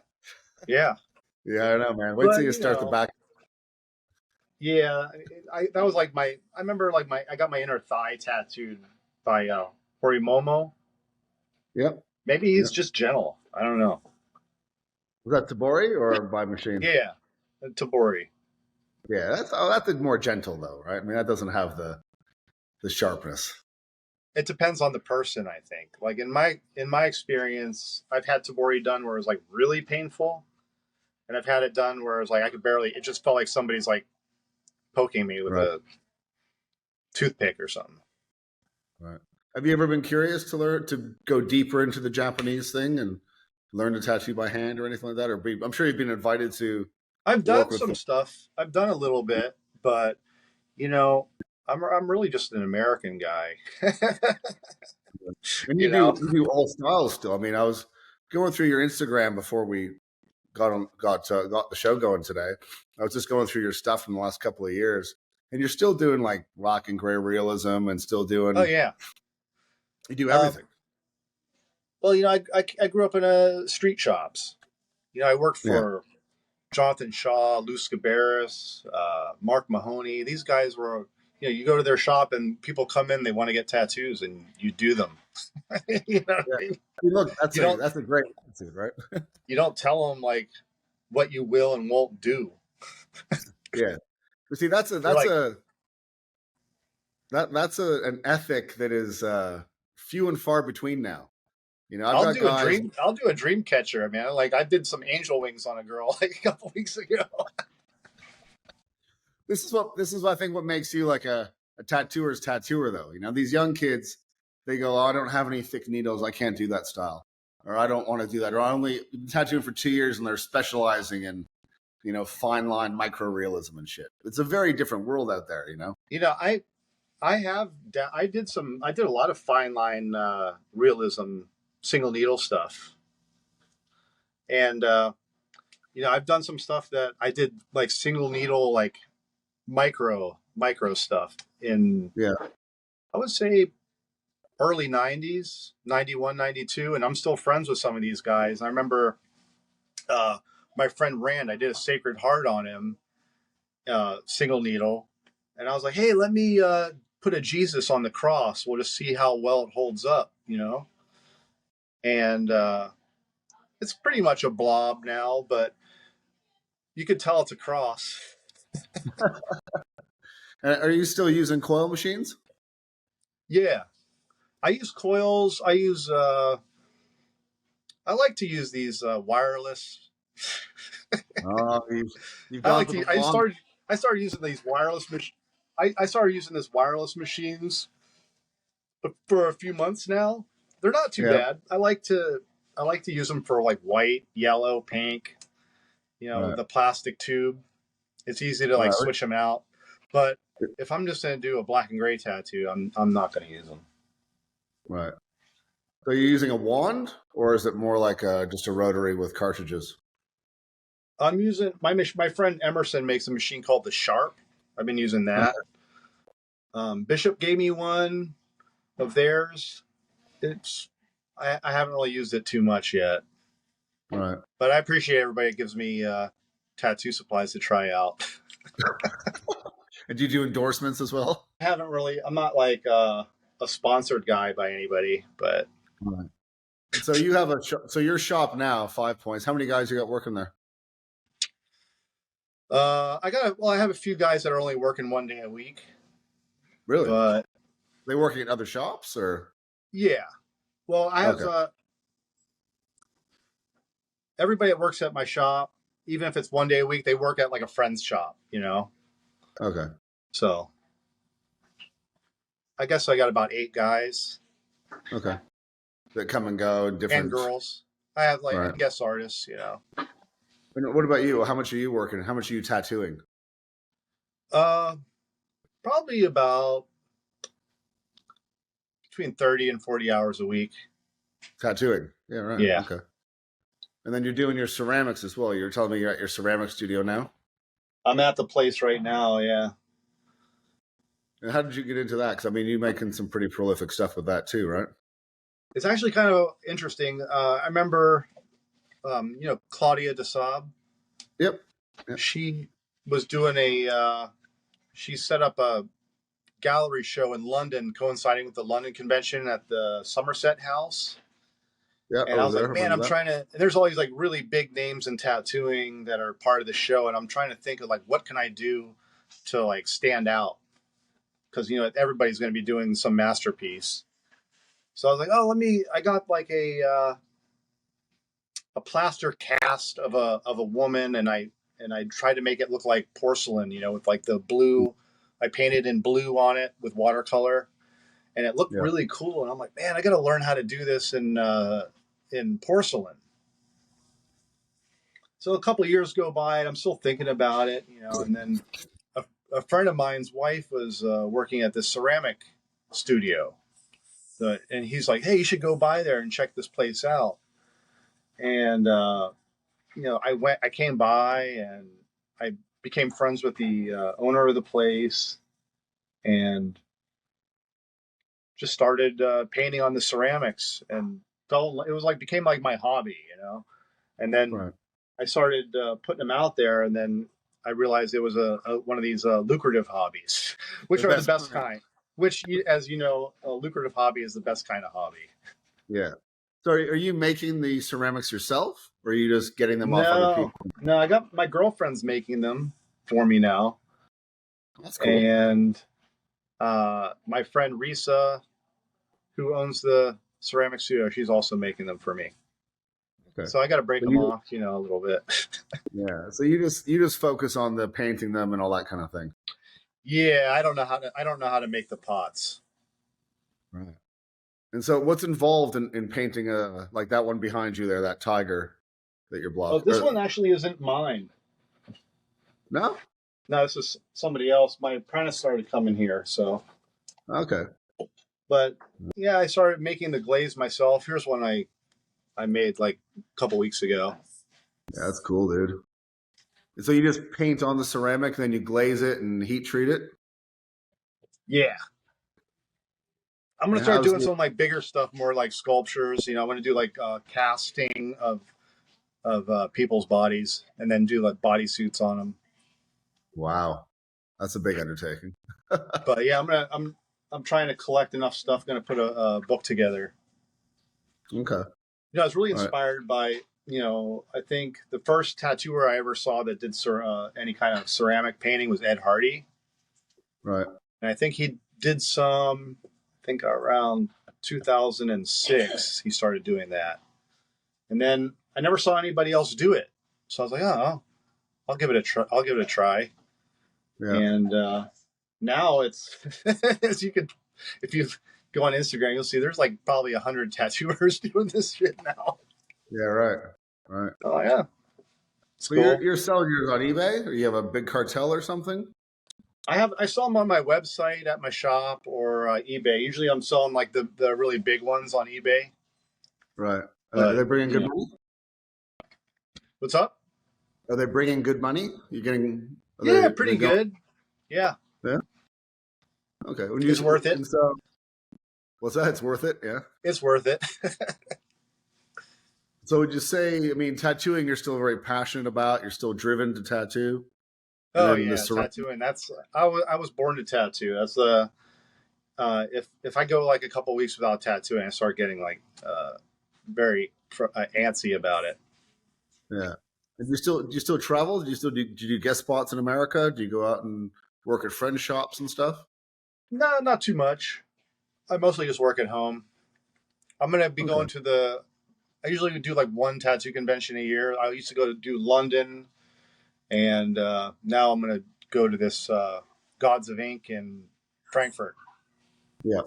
Yeah. yeah, I know, man. Wait till But, you start the back. yeah, that was like I remember like I got my inner thigh tattooed by Horimomo. Yep, Maybe he's yep. just gentle. I don't know. Was that Tabori or by machine? Yeah, Tabori. Yeah, that's more gentle though, right? I mean, that doesn't have the sharpness. It depends on the person, I think. Like in my experience, I've had Tabori done where it was like really painful, and I've had it done where it was like I could barely. It just felt like somebody's like poking me with Right, a toothpick or something. right. Have you ever been curious to learn to go deeper into the Japanese thing and learn to tattoo by hand or anything like that? I'm sure you've been invited to I've work done with some them. stuff. I've done a little bit, but you know, I'm really just an American guy. And you know. you do all styles still. I mean, I was going through your Instagram before we got the show going today. I was just going through your stuff from the last couple of years, and you're still doing like rock and gray realism, and still Oh doing yeah. you do Um, everything. well, I grew up in street shops. I worked Yeah, for Jonathan Shaw, Lou Scabaris, Mark Mahoney. These guys were, you go to their shop and people come in, they want to get tattoos, and you do them. you know, yeah. I mean, look, you don't that's a great attitude, right? you don't tell them like what you will and won't do. Yeah. But see, They're like, that's an ethic that is few and far between now. I've got guys. I'll do a dream catcher. I mean, like I did some angel wings on a girl like a couple weeks ago. This is what I think what makes you like a tattooer's tattooer though. These young kids, they go, oh, I don't have any thick needles, I can't do that style. Or I don't want to do that. Or I only been tattooing for 2 years and they're specializing in, fine line micro realism and shit. It's a very different world out there, you know, I I did a lot of fine line realism single needle stuff, and I've done some stuff that I did like single needle like micro stuff in, Yeah. I would say, early 90s, 91, 92, and I'm still friends with some of these guys. I remember my friend Rand, I did a Sacred Heart on him, single needle, and I was like, hey, let me put a Jesus on the cross. We'll just see how well it holds up. And it's pretty much a blob now, but you could tell it's a cross. Are you still using coil machines? Yeah, I use coils. I like to use these wireless. Oh, you've I gone like for to. the long. I started using these wireless. I started using this wireless machines for a few months now. They're not too Yeah. bad. I like to use them for like white, yellow, pink. Right. The plastic tube. It's easy to like Right. switch them out. But if I'm just gonna do a black and gray tattoo, I'm not gonna use them. Right. So you're using a wand, or is it more like just a rotary with cartridges? I'm using my friend Emerson makes a machine called the Sharp. I've been using that. Bishop gave me one of theirs. I haven't really used it too much yet. Right. But I appreciate everybody that gives me tattoo supplies to try out. And do you do endorsements as well? I haven't really. I'm not like a sponsored guy by anybody, but. Right. So you have so your shop now, 5 Points. How many guys you got working there? I have a few guys that are only working 1 day a week. Really? But they working at other shops or? Yeah. Well, I have everybody that works at my shop, even if it's 1 day a week, they work at like a friend's shop, you know? Okay. So I guess I got about 8 guys. Okay. That come and go, different. And girls. I have like Right. guest artists, you know. And what about you? How much are you working? How much are you tattooing? Probably about between 30 and 40 hours a week. Tattooing. Yeah, right. Yeah. Okay. And then you're doing your ceramics as well. You're telling me you're at your ceramic studio now? I'm at the place right now, yeah. And how did you get into that? Because, I mean, you're making some pretty prolific stuff with that too, right? It's actually kind of interesting. I remember, Claudia DeSaab. Yep. She was doing she set up a gallery show in London coinciding with the London convention at the Somerset House. Yeah. And I was like, man, I'm trying to, and there's all these like really big names in tattooing that are part of the show. And I'm trying to think of like, what can I do to like stand out? Because, everybody's going to be doing some masterpiece. So I was like, I got like a plaster cast of a woman. And I tried to make it look like porcelain, with like the blue, I painted in blue on it with watercolor and it looked really cool. And I'm like, man, I got to learn how to do this in porcelain. So a couple of years go by and I'm still thinking about it, and then a friend of mine's wife was working at the ceramic studio. And he's like, hey, you should go by there and check this place out. And, I came by and I became friends with the owner of the place and just started painting on the ceramics and it was like, became like my hobby, and then I started putting them out there and then I realized it was one of these lucrative hobbies, which are the best kind. Which, as you know, a lucrative hobby is the best kind of hobby. Yeah. So are you making the ceramics yourself or are you just getting them off other people? No, I got my girlfriend's making them for me now. That's cool. And my friend Risa, who owns the ceramic studio, she's also making them for me. Okay. So I got to break them off, a little bit. Yeah. So you just focus on the painting them and all that kind of thing. Yeah, I don't know how to make the pots. Right. And so what's involved in painting like that one behind you there, that tiger that you're blocking? Oh, this one actually isn't mine. No? No, this is somebody else. My apprentice started coming here, so. Okay. But yeah, I started making the glaze myself. Here's one I made like a couple weeks ago. Yeah, that's cool, dude. So you just paint on the ceramic, then you glaze it and heat treat it? Yeah. I'm going to start doing some like bigger stuff, more like sculptures. I'm going to do like casting of people's bodies and then do like bodysuits on them. Wow. That's a big undertaking. But yeah, I'm trying to collect enough stuff. Going to put a book together. Okay. I was really inspired by, I think the first tattooer I ever saw that did any kind of ceramic painting was Ed Hardy. Right. And I think he did some, around 2006, he started doing that. And then I never saw anybody else do it. So I was like, oh, I'll give it a try. Yeah. And now it's, as you could, if you go on Instagram, you'll see there's like probably 100 tattooers doing this shit now. Yeah, right. Right. Oh, yeah. So cool. You're selling yours on eBay or you have a big cartel or something? I sell them on my website at my shop or eBay. Usually I'm selling like the really big ones on eBay. Right. Are they bringing good money? What's up? Are they bringing good money? You getting? Pretty good. Yeah, Yeah. Okay. it's worth it. And so, what's that? It's worth it. Yeah. It's worth it. So would you say, I mean, tattooing, you're still very passionate about, you're still driven to tattoo? And Oh then yeah, tattooing. I was born to tattoo. That's the if I go like a couple weeks without tattooing, I start getting like very antsy about it. yeah. And do you still travel? Do you do guest spots in America? Do you go out and work at friend shops and stuff? No, not too much. I mostly just work at home. I'm gonna be Okay. going to the. I usually do like one tattoo convention a year. I used to go to do London, and now I'm gonna go to this Gods of Ink in Frankfurt. Yeah.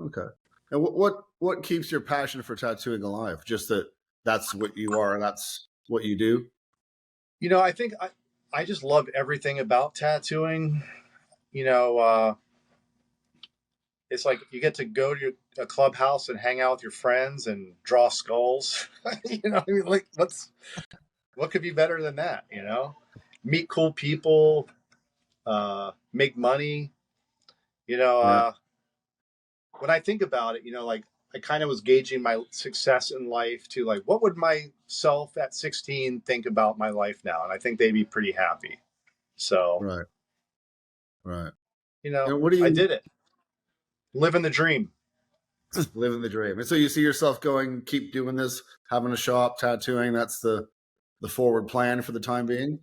Okay. And what keeps your passion for tattooing alive? Just that that's what you are, and that's what you do. You know, I think I just love everything about tattooing. You know, it's like you get to go to a clubhouse and hang out with your friends and draw skulls. You know, I mean, like what could be better than that? You know, meet cool people, make money. You know, Yeah. when I think about it, you know, like I kind of was gauging my success in life to like, what would myself at 16 think about my life now? And I think they'd be pretty happy. So, Right. Right. you know, And what do I you did it. Living the dream. living the dream? And so you see yourself going, keep doing this, having a shop, tattooing. That's the forward plan for the time being.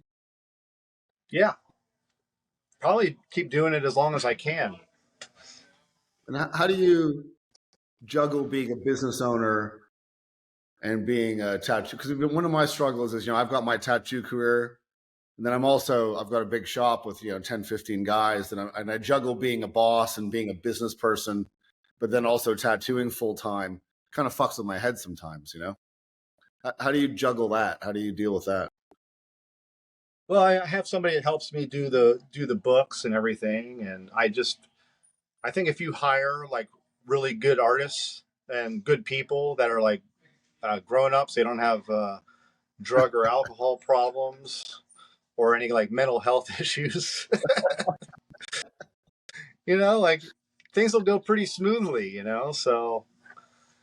Yeah. Probably keep doing it as long as I can. And how do you juggle being a business owner and being a tattoo? Because one of my struggles is, I've got my tattoo career, and then I've got a big shop with 10, 15 guys, and I juggle being a boss and being a business person, but then also tattooing full time. Kind of fucks with my head sometimes. How do you juggle that? How do you deal with that? Well, I have somebody that helps me do the books and everything, and I think if you hire like really good artists and good people that are like grown ups, they don't have drug or alcohol problems or any like mental health issues. You know, like things will go pretty smoothly. You know, so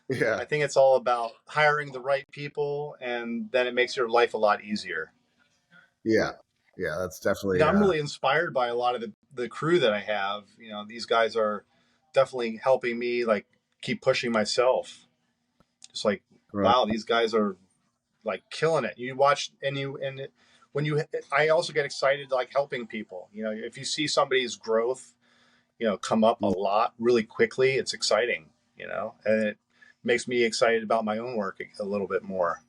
Yeah, I think it's all about hiring the right people, and then it makes your life a lot easier. yeah, yeah. That's You definitely know, I'm really inspired by a lot of the crew that I have. You know, these guys are definitely helping me like keep pushing myself. Just like, right. wow, these guys are like killing it. You watch when you, I also get excited like helping people. You know, if you see somebody's growth, come up a lot really quickly, it's exciting. You know, and it makes me excited about my own work a little bit more.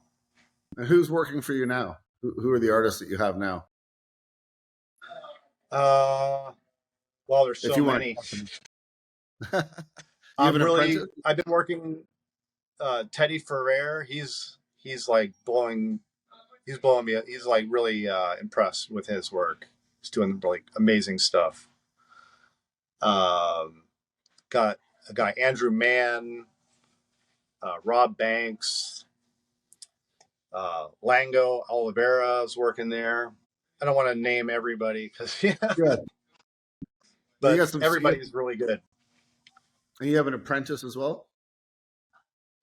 And who's working for you now? Who are the artists that you have now? Uh, well, there's If so you want many. to, you have an apprentice. I've been working Teddy Ferrer. He's like he's blowing me. He's like really impressed with his work. He's doing like amazing stuff. Um, got a guy Andrew Mann, Rob Banks, Lango Oliveira is working there. I don't want to name everybody because yeah, Yeah, you but got some. everybody's really good. And you have an apprentice as well.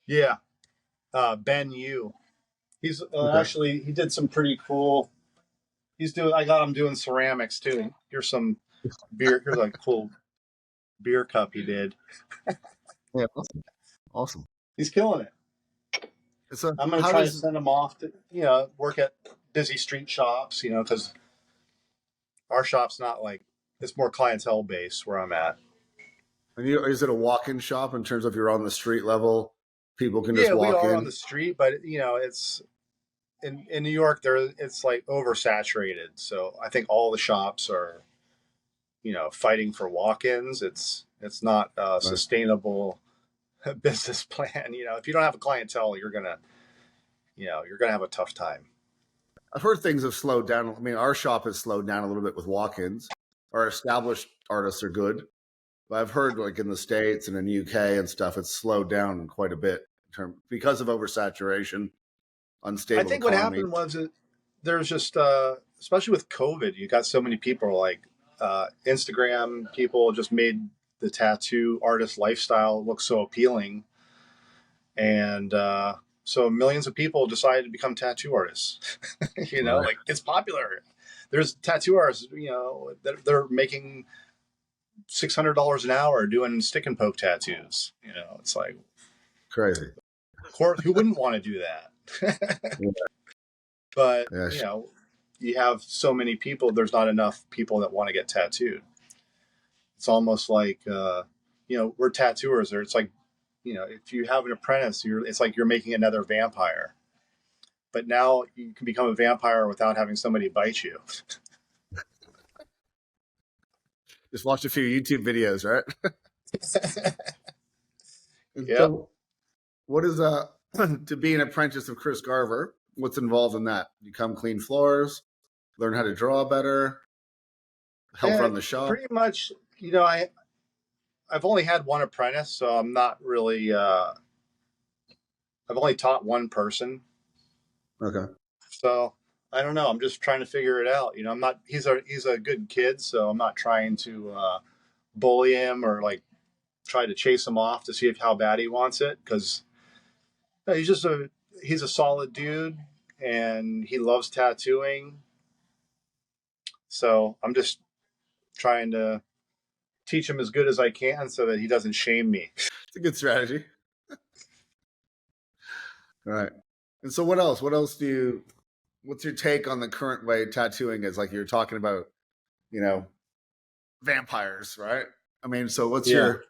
Yeah, Ben Yu. He's Okay. actually he did some pretty cool. He's doing. I got him doing ceramics too. Here's some beer. Here's a cool beer cup he did. Yeah, awesome. Awesome. He's killing it. So I'm going to how try to does send him off to work at busy street shops. Because our shop's not like it's more clientele based where I'm at. is it a walk-in shop in terms of you're on the street level? People can just Yeah, we walk are on in. the street, but it's in New York. It's like oversaturated. So I think all the shops are fighting for walk-ins. It's not a Right. sustainable business plan. If you don't have a clientele, you're gonna have a tough time. I've heard things have slowed down. I mean, our shop has slowed down a little bit with walk-ins. Our established artists are good, but I've heard like in the States and in the UK and stuff, it's slowed down quite a bit because of oversaturation, I unstable think what economy. happened was there's just especially with COVID, you got so many people like Instagram people just made the tattoo artist lifestyle look so appealing, and so millions of people decided to become tattoo artists. Right. Like it's popular. There's tattoo artists, they're making $600 an hour doing stick and poke tattoos. It's like, Crazy. of course, who wouldn't want to do that? Yeah. But Yeah. you have so many people. There's not enough people that want to get tattooed. It's almost like we're tattooers. Or it's like, if you have an apprentice, it's like you're making another vampire. But now you can become a vampire without having somebody bite you. Just watch a few YouTube videos, right? Yep. So, what is to be an apprentice of Chris Garver? What's involved in that? You come clean floors, learn how to draw better, help run the shop. Pretty much. I've only had one apprentice, so I'm not really. I've only taught one person. Okay. So I don't know. I'm just trying to figure it out. I'm not. He's a good kid, so I'm not trying to bully him or like try to chase him off to see how bad he wants it, because he's a solid dude and he loves tattooing. So I'm just trying to teach him as good as I can so that he doesn't shame me. It's a good strategy. All right. And so what else? What's your take on the current way tattooing is? Like you're talking about, vampires, right? I mean, so what's your,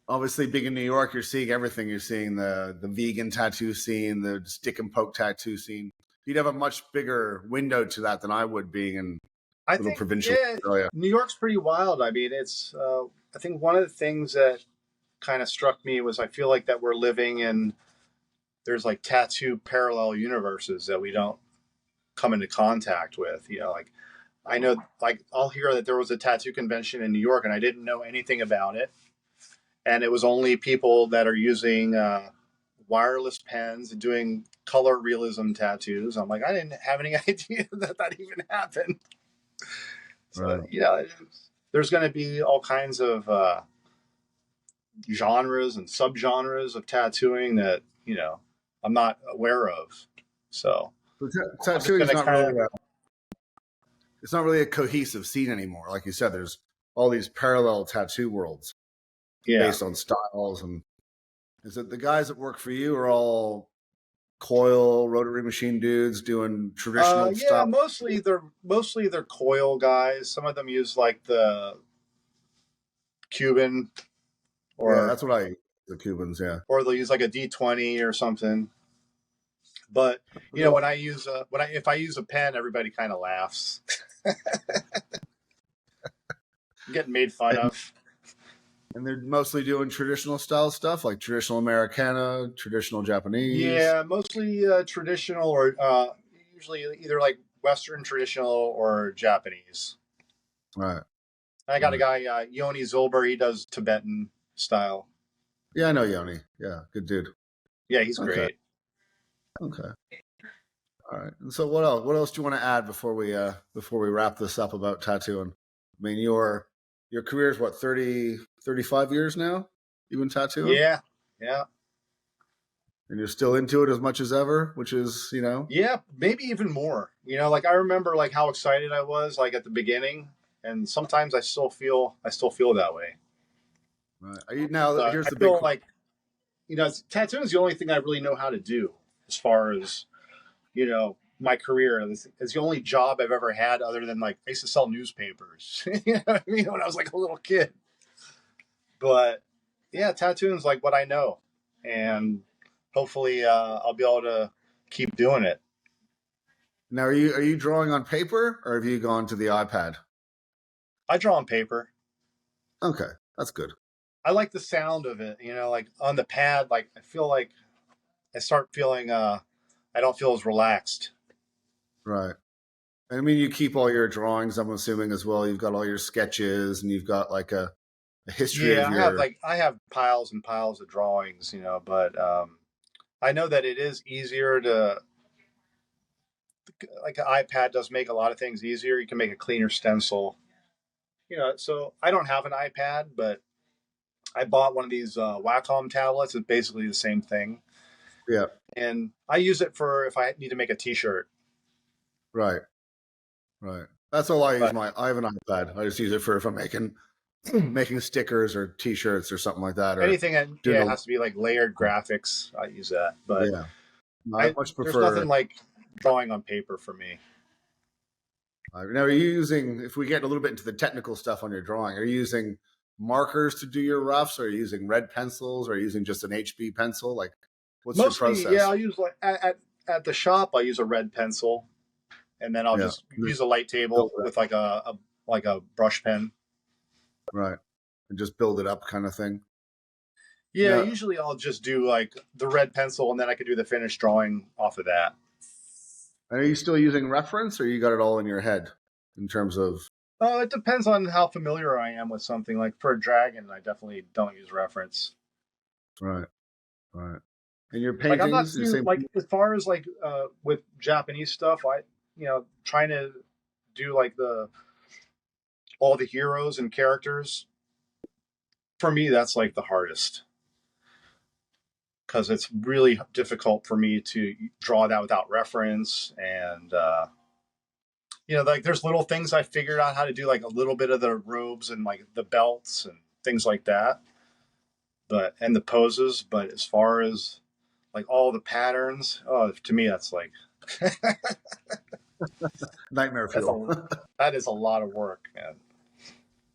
obviously being in New York, you're seeing everything. You're seeing the vegan tattoo scene, the stick and poke tattoo scene. You'd have a much bigger window to that than I would, being in provincial Australia. New York's pretty wild. I mean, it's, I think one of the things that kind of struck me was I feel like that we're living in, there's like tattoo parallel universes that we don't come into contact with. Like I know, like I'll hear that there was a tattoo convention in New York and I didn't know anything about it. And it was only people that are using wireless pens and doing color realism tattoos. I'm like, I didn't have any idea that even happened. So, right. There's going to be all kinds of genres and subgenres of tattooing that, I'm not aware of. So tattooing is not really it's not really a cohesive scene anymore. Like you said, there's all these parallel tattoo worlds based on styles. And is it the guys that work for you are all coil rotary machine dudes doing traditional stuff? Mostly they're coil guys. Some of them use like the Cuban, or that's what the Cubans, or they'll use like a D20 or something. But when I use if I use a pen, everybody kind of laughs. I'm getting made fun of. And they're mostly doing traditional style stuff, like traditional Americana, traditional Japanese. Yeah, mostly traditional, or usually either like Western traditional or Japanese. Right. I got a guy, Yoni Zolber. He does Tibetan style. Yeah, I know Yoni. Yeah, good dude. Yeah, he's great. Okay. All right. And so what else? What else do you want to add before we wrap this up about tattooing? I mean, your career is what, 30, 35 years now? You've been tattooing? Yeah. And you're still into it as much as ever, which is, Yeah, maybe even more. Like I remember like how excited I was like at the beginning, and sometimes I still feel that way. Right. Are you now? So here's I the feel big like tattooing is the only thing I really know how to do as far as my career. It's the only job I've ever had other than like I used to sell newspapers. You know what I mean? When I was like a little kid. But yeah, tattooing is like what I know, and hopefully I'll be able to keep doing it. Now, are you drawing on paper or have you gone to the iPad? I draw on paper. Okay, that's good. I like the sound of it, like on the pad. Like I feel like I start feeling I don't feel as relaxed. Right. I mean, you keep all your drawings, I'm assuming, as well. You've got all your sketches and you've got like a history of your... I have piles and piles of drawings, but I know that it is easier to, like an iPad does make a lot of things easier. You can make a cleaner stencil So I don't have an iPad, but I bought one of these Wacom tablets. It's basically the same thing. Yeah. And I use it for if I need to make a T-shirt. Right. Right. That's all I use. But I have an iPad. I just use it for if I'm making stickers or T-shirts or something like that, or anything that doing it has to be like layered graphics. I use that. But yeah. I much there's nothing prefer. like drawing on paper for me. Now, are you using? If we get a little bit into the technical stuff on your drawing, are you using markers to do your roughs? Or are you using red pencils? Or are you using just an HB pencil? Like, what's your Mostly, process? yeah. I'll use like at the shop. I use a red pencil, and then I'll Yeah. just use a light table with like a brush pen. Right. And just build it up, kind of thing. Yeah, Now, usually I'll just do like the red pencil, and then I could do the finished drawing off of that. are you still using reference, or you got it all in your head in terms of? It depends on how familiar I am with something. Like for a dragon, I definitely don't use reference. Right. Right. And your Like I'm not paintings, the too same. like as far as like with Japanese stuff. I trying to do like the all the heroes and characters. For me, that's like the hardest because it's really difficult for me to draw that without reference and. Like there's little things I figured out how to do, like a little bit of the robes and like the belts and things like that, and the poses. But as far as like all the patterns, oh, to me that's like Nightmare that's fuel. that is a lot of work, man.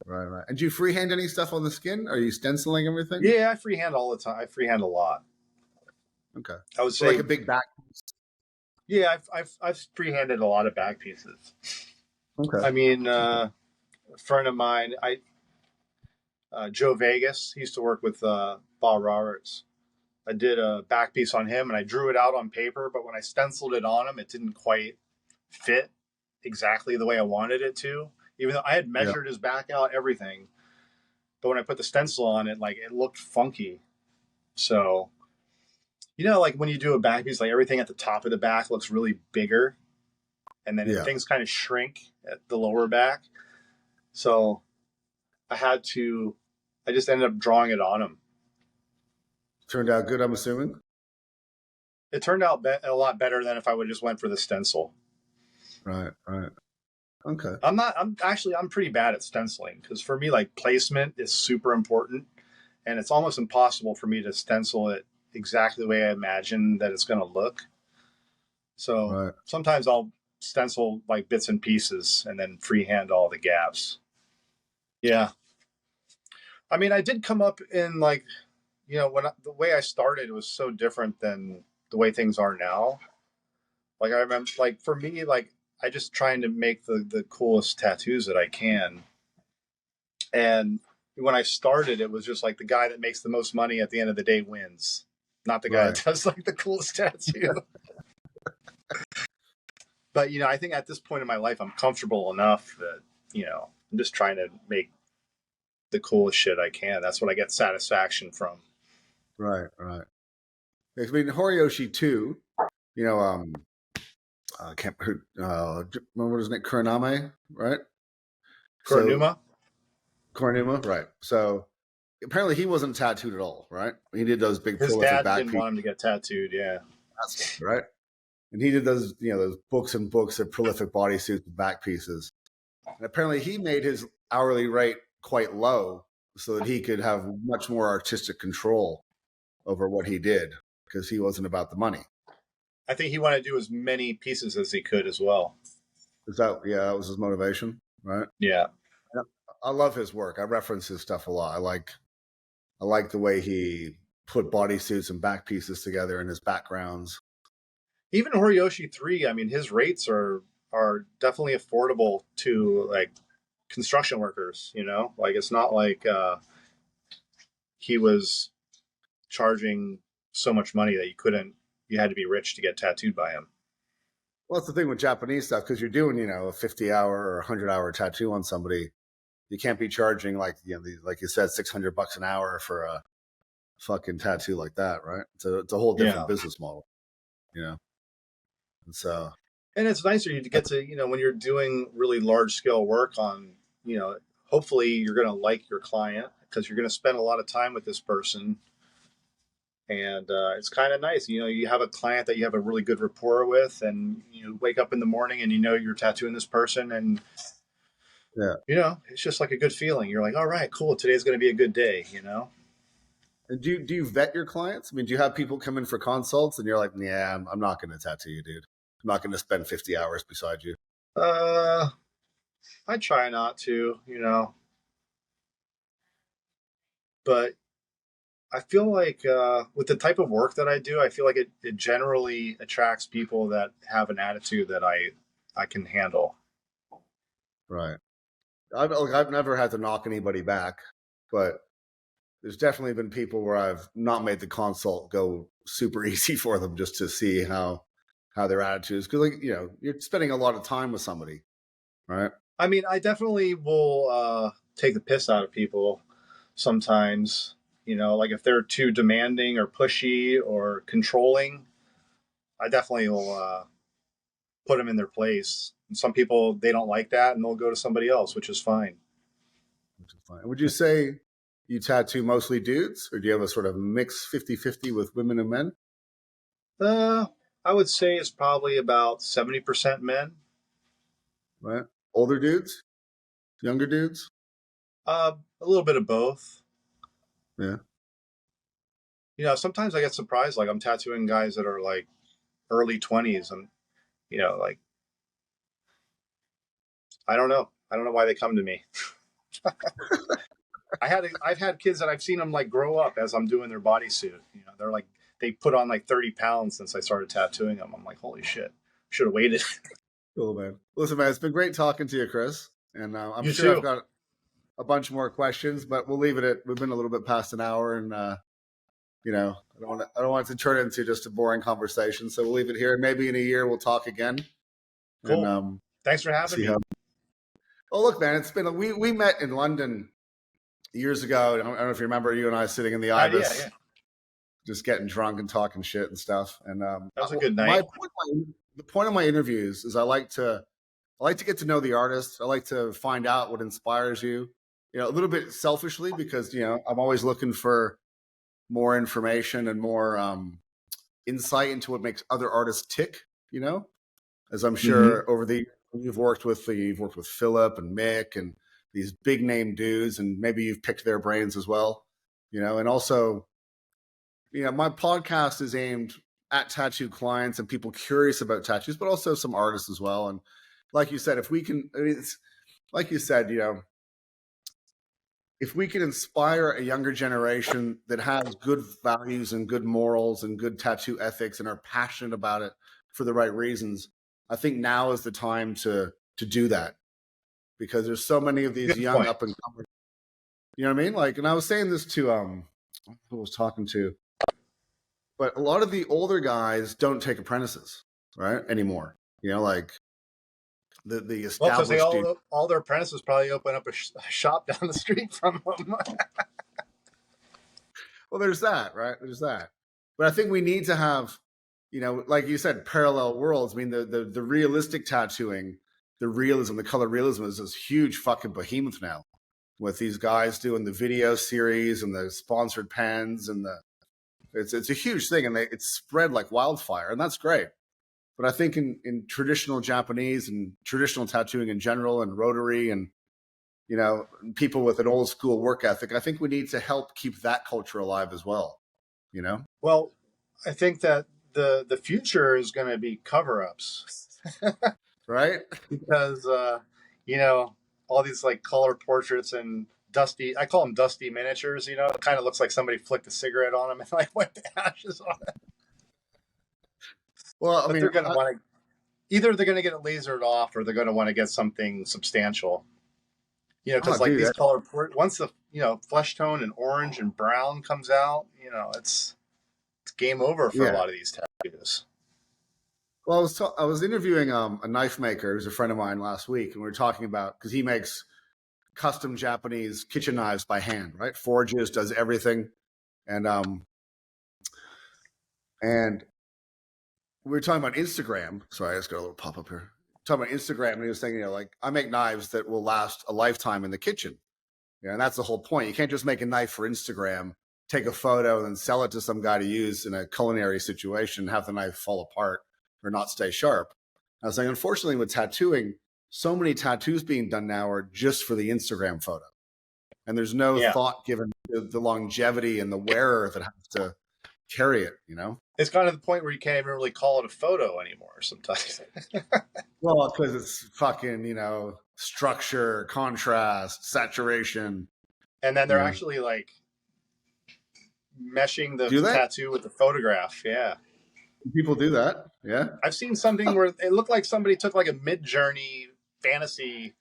Right, right. And do you freehand any stuff on the skin? Are you stenciling everything? Yeah, I freehand all the time. I freehand a lot. Okay. I would So say, like a big back. yeah, I've freehanded a lot of back pieces. Okay. I mean, a friend of mine, Joe Vegas, he used to work with Bob Roberts. I did a back piece on him and I drew it out on paper, but when I stenciled it on him, it didn't quite fit exactly the way I wanted it to. Even though I had Yeah. measured his back out, everything, but when I put the stencil on it, like it looked funky. So, like when you do a back piece, like everything at the top of the back looks really bigger, and then Yeah. things kind of shrink at the lower back. So I just ended up drawing it on him. Turned out good, I'm assuming. It turned out a lot better than if I would just went for the stencil. Right, right. Okay. I'm pretty bad at stenciling because for me, like placement is super important, and it's almost impossible for me to stencil it exactly the way I imagine that it's going to look. So Right. sometimes I'll stencil like bits and pieces and then freehand all the gaps. Yeah. I mean, I did come up in like, the way I started was so different than the way things are now. Like I remember, like for me, like I just trying to make the coolest tattoos that I can. And when I started, it was just like the guy that makes the most money at the end of the day wins, not the guy Right. that does like the coolest tattoo. But I think at this point in my life, I'm comfortable enough that I'm just trying to make the coolest shit I can. That's what I get satisfaction from. Right, right. I mean, Horiyoshi too. I can't remember his name, Kuraname, right? Kuranuma? Koronuma, right. So apparently he wasn't tattooed at all, right? He did those big His prolific dad back didn't pieces, want him to get tattooed. Yeah. right? And he did those, those books and books of prolific bodysuits and back pieces. And apparently he made his hourly rate quite low so that he could have much more artistic control over what he did because he wasn't about the money. I think he wanted to do as many pieces as he could as well. That was his motivation, right? Yeah. I love his work. I reference his stuff a lot. I like the way he put bodysuits and back pieces together in his backgrounds. Even Horiyoshi 3, I mean, his rates are definitely affordable to like construction workers, like it's not like he was charging so much money that you had to be rich to get tattooed by him. Well, that's the thing with Japanese stuff because you're doing, a 50-hour or 100-hour tattoo on somebody. You can't be charging like you said, $600 an hour for a fucking tattoo like that, right? It's a whole different business model, And and it's nicer to get to when you're doing really large scale work on hopefully you're going to like your client because you're going to spend a lot of time with this person. And it's kind of nice. You have a client that you have a really good rapport with, and you wake up in the morning and you're tattooing this person, and Yeah. it's just like a good feeling. You're like, all right, cool. Today's going to be a good day. And do you vet your clients? I mean, do you have people come in for consults and you're like, yeah, I'm not going to tattoo you, dude. I'm not going to spend 50 hours beside you. I try not to, but I feel like with the type of work that I do, I feel like it generally attracts people that have an attitude that I can handle. Right. I've never had to knock anybody back, but there's definitely been people where I've not made the consult go super easy for them just to see how their attitude is. Because you're spending a lot of time with somebody, right? I mean, I definitely will take the piss out of people sometimes. Like if they're too demanding or pushy or controlling, I definitely will put them in their place. And some people, they don't like that and they'll go to somebody else, which is fine. Which is fine. Would you say you tattoo mostly dudes, or do you have a sort of mix 50-50 with women and men? I would say it's probably about 70% men. Right. Older dudes? Younger dudes? A little bit of both. Yeah. Sometimes I get surprised. Like I'm tattooing guys that are like early 20s, and like I don't know. I don't know why they come to me. I've had kids that I've seen them like grow up as I'm doing their bodysuit. They're like they put on like 30 pounds since I started tattooing them. I'm like, holy shit, should have waited. Cool, man. Listen, man, it's been great talking to you, Chris. And I'm You sure I've too. got a bunch more questions, but we'll leave it at. We've been a little bit past an hour, and I don't want it to turn into just a boring conversation. So we'll leave it here, and maybe in a year we'll talk again. Cool. And Thanks for having see me. how. Oh, look, man, it's been we met in London years ago. I don't know if you remember you and I sitting in the Ibis, Yeah. just getting drunk and talking shit and stuff. And That was a good night. The point of my interviews is I like to get to know the artist. I like to find out what inspires you. A little bit selfishly because I'm always looking for more information and more insight into what makes other artists tick. As I'm sure over the you've worked with Philip and Mick and these big name dudes, and maybe you've picked their brains as well. And also, my podcast is aimed at tattoo clients and people curious about tattoos, but also some artists as well. And like you said, if we can, it's like you said, if we can inspire a younger generation that has good values and good morals and good tattoo ethics and are passionate about it for the right reasons, I think now is the time to do that, because there's so many of these young up and comers. You know what I mean? Like, and I was saying this to who I was talking to, but a lot of the older guys don't take apprentices, right, anymore. Like the established because all their apprentices probably open up a shop down the street from them. Well, there's that, right? There's that. But I think we need to have, like you said, parallel worlds. I mean, the realistic tattooing, the realism, the color realism is this huge fucking behemoth now, with these guys doing the video series and the sponsored pens and it's a huge thing, and it's spread like wildfire, and that's great. But I think in traditional Japanese and traditional tattooing in general, and rotary and people with an old school work ethic, I think we need to help keep that culture alive as well. Well, I think that the future is going to be cover-ups, right? because all these like color portraits and dusty, I call them dusty miniatures. It kind of looks like somebody flicked a cigarette on them and like wiped the ashes on it. Well, But they're going to want to either they're going to get it lasered off, or they're going to want to get something substantial. Because these color once the flesh tone and orange and brown comes out, it's game over for a lot of these tattoos. Well, I was interviewing a knife maker who's a friend of mine last week, and we were talking about, because he makes custom Japanese kitchen knives by hand, right? Forges, does everything, and we were talking about Instagram. Sorry, I just got a little pop up here. talking about Instagram, and he was saying, you know, like, I make knives that will last a lifetime in the kitchen. You know, and that's the whole point. You can't just make a knife for Instagram, take a photo, and then sell it to some guy to use in a culinary situation, and have the knife fall apart or not stay sharp. I was saying, unfortunately, with tattooing, so many tattoos being done now are just for the Instagram photo. And there's no thought given to the longevity and the wearer that has to carry it, you know? It's kind of the point where you can't even really call it a photo anymore sometimes. Well, because it's fucking, you know, structure, contrast, saturation. And then they're actually like meshing the tattoo with the photograph. Yeah. People do that. Yeah. I've seen something where it looked like somebody took like a Mid-Journey fantasy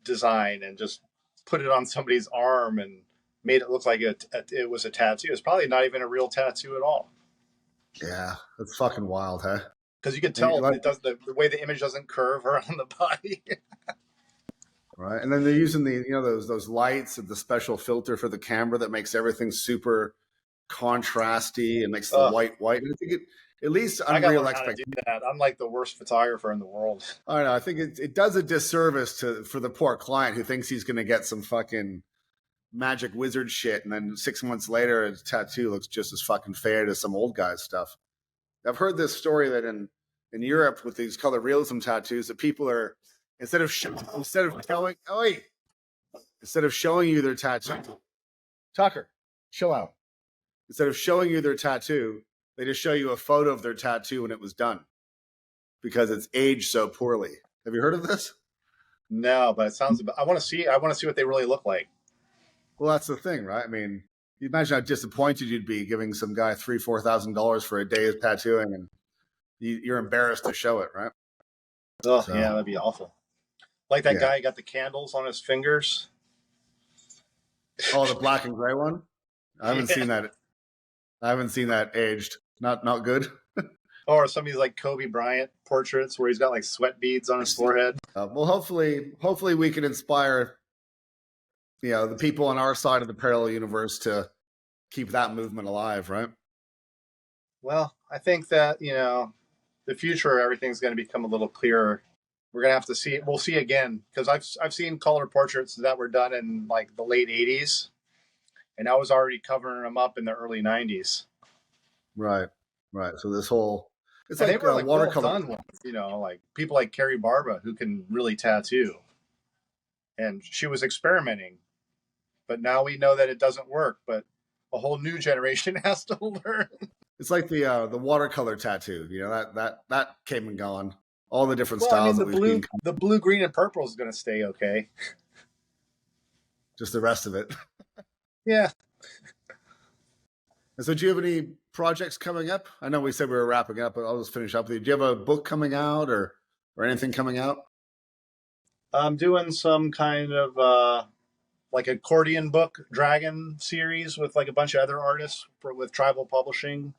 design and just put it on somebody's arm and made it look like it was a tattoo. It's probably not even a real tattoo at all. Yeah, that's fucking wild, huh? Because you can tell it does the way the image doesn't curve around the body. Right, and then they're using the, you know, those lights and the special filter for the camera that makes everything super contrasty and makes the white. And I think it at least unreal expectation. I'm like the worst photographer in the world. I know. I think it does a disservice for the poor client who thinks he's going to get some fucking magic wizard shit, and then 6 months later, his tattoo looks just as fucking faded as some old guy's stuff. I've heard this story that in Europe with these color realism tattoos, that people are instead of showing you their tattoo, Tucker, chill out. Instead of showing you their tattoo, they just show you a photo of their tattoo when it was done because it's aged so poorly. Have you heard of this? No, but it sounds. I want to see what they really look like. Well, that's the thing, right? I mean, you imagine how disappointed you'd be giving some guy $3,000-$4,000 for a day of tattooing, and you're embarrassed to show it, right? Oh, so, yeah, that'd be awful. Like that guy got the candles on his fingers. Oh, the black and gray one? I haven't seen that. I haven't seen that aged. Not good. Or some of these like Kobe Bryant portraits where he's got like sweat beads on his forehead. Well, hopefully we can inspire, you know, the people on our side of the parallel universe to keep that movement alive, right? Well, I think that, you know, the future, everything's going to become a little clearer. We're going to have to see it. We'll see again, because I've seen color portraits that were done in like the late 80s, and I was already covering them up in the early 90s. Right. So this whole, it's like, they were like watercolor well done ones, you know, like people like Carrie Barba who can really tattoo, and she was experimenting, but now we know that it doesn't work. But a whole new generation has to learn. It's like the watercolor tattoo, you know, that came and gone. All the different styles. I mean, the blue, green, and purple is going to stay okay. Just the rest of it. Yeah. And so, do you have any projects coming up? I know we said we were wrapping up, but I'll just finish up with you. Do you have a book coming out or anything coming out? I'm doing some kind of like accordion book dragon series with like a bunch of other artists with Tribal Publishing.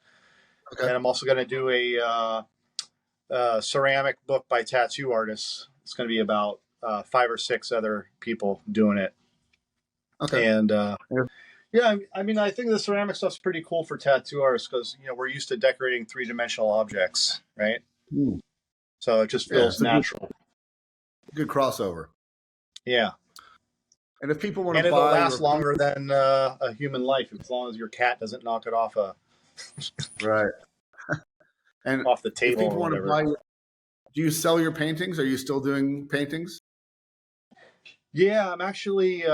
Okay. And I'm also going to do a ceramic book by tattoo artists. It's going to be about 5 or 6 other people doing it. Okay. And yeah, I mean, I think the ceramic stuff's pretty cool for tattoo artists because, you know, we're used to decorating 3-dimensional objects, right? Ooh. So it just feels natural. Good crossover. Yeah. And if people want to buy, it'll last longer than a human life, as long as your cat doesn't knock it off right. And off the table. If people want to buy, do you sell your paintings? Are you still doing paintings? Yeah, I'm actually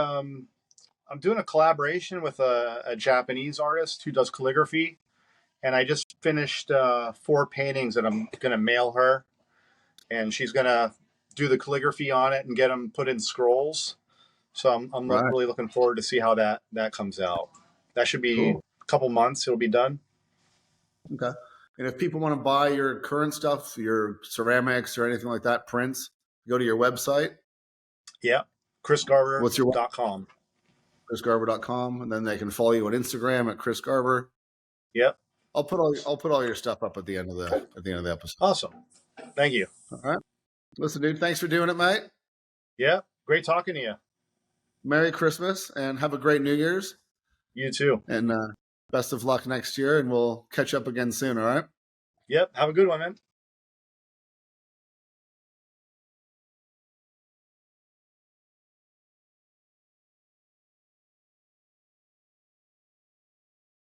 I'm doing a collaboration with a Japanese artist who does calligraphy, and I just finished 4 paintings that I'm going to mail her, and she's going to do the calligraphy on it and get them put in scrolls. So I'm really looking forward to see how that comes out. That should be a couple months. It'll be done. Okay. And if people want to buy your current stuff, your ceramics or anything like that, prints, go to your website. Yeah. ChrisGarver.com. What's your website? ChrisGarver.com, and then they can follow you on Instagram at Chris Garver. Yep. I'll put all your stuff up at the end of the episode. Awesome. Thank you. All right. Listen, dude, thanks for doing it, mate. Yeah. Great talking to you. Merry Christmas and have a great New Year's. You too. And best of luck next year, and we'll catch up again soon, all right? Yep. Have a good one, man.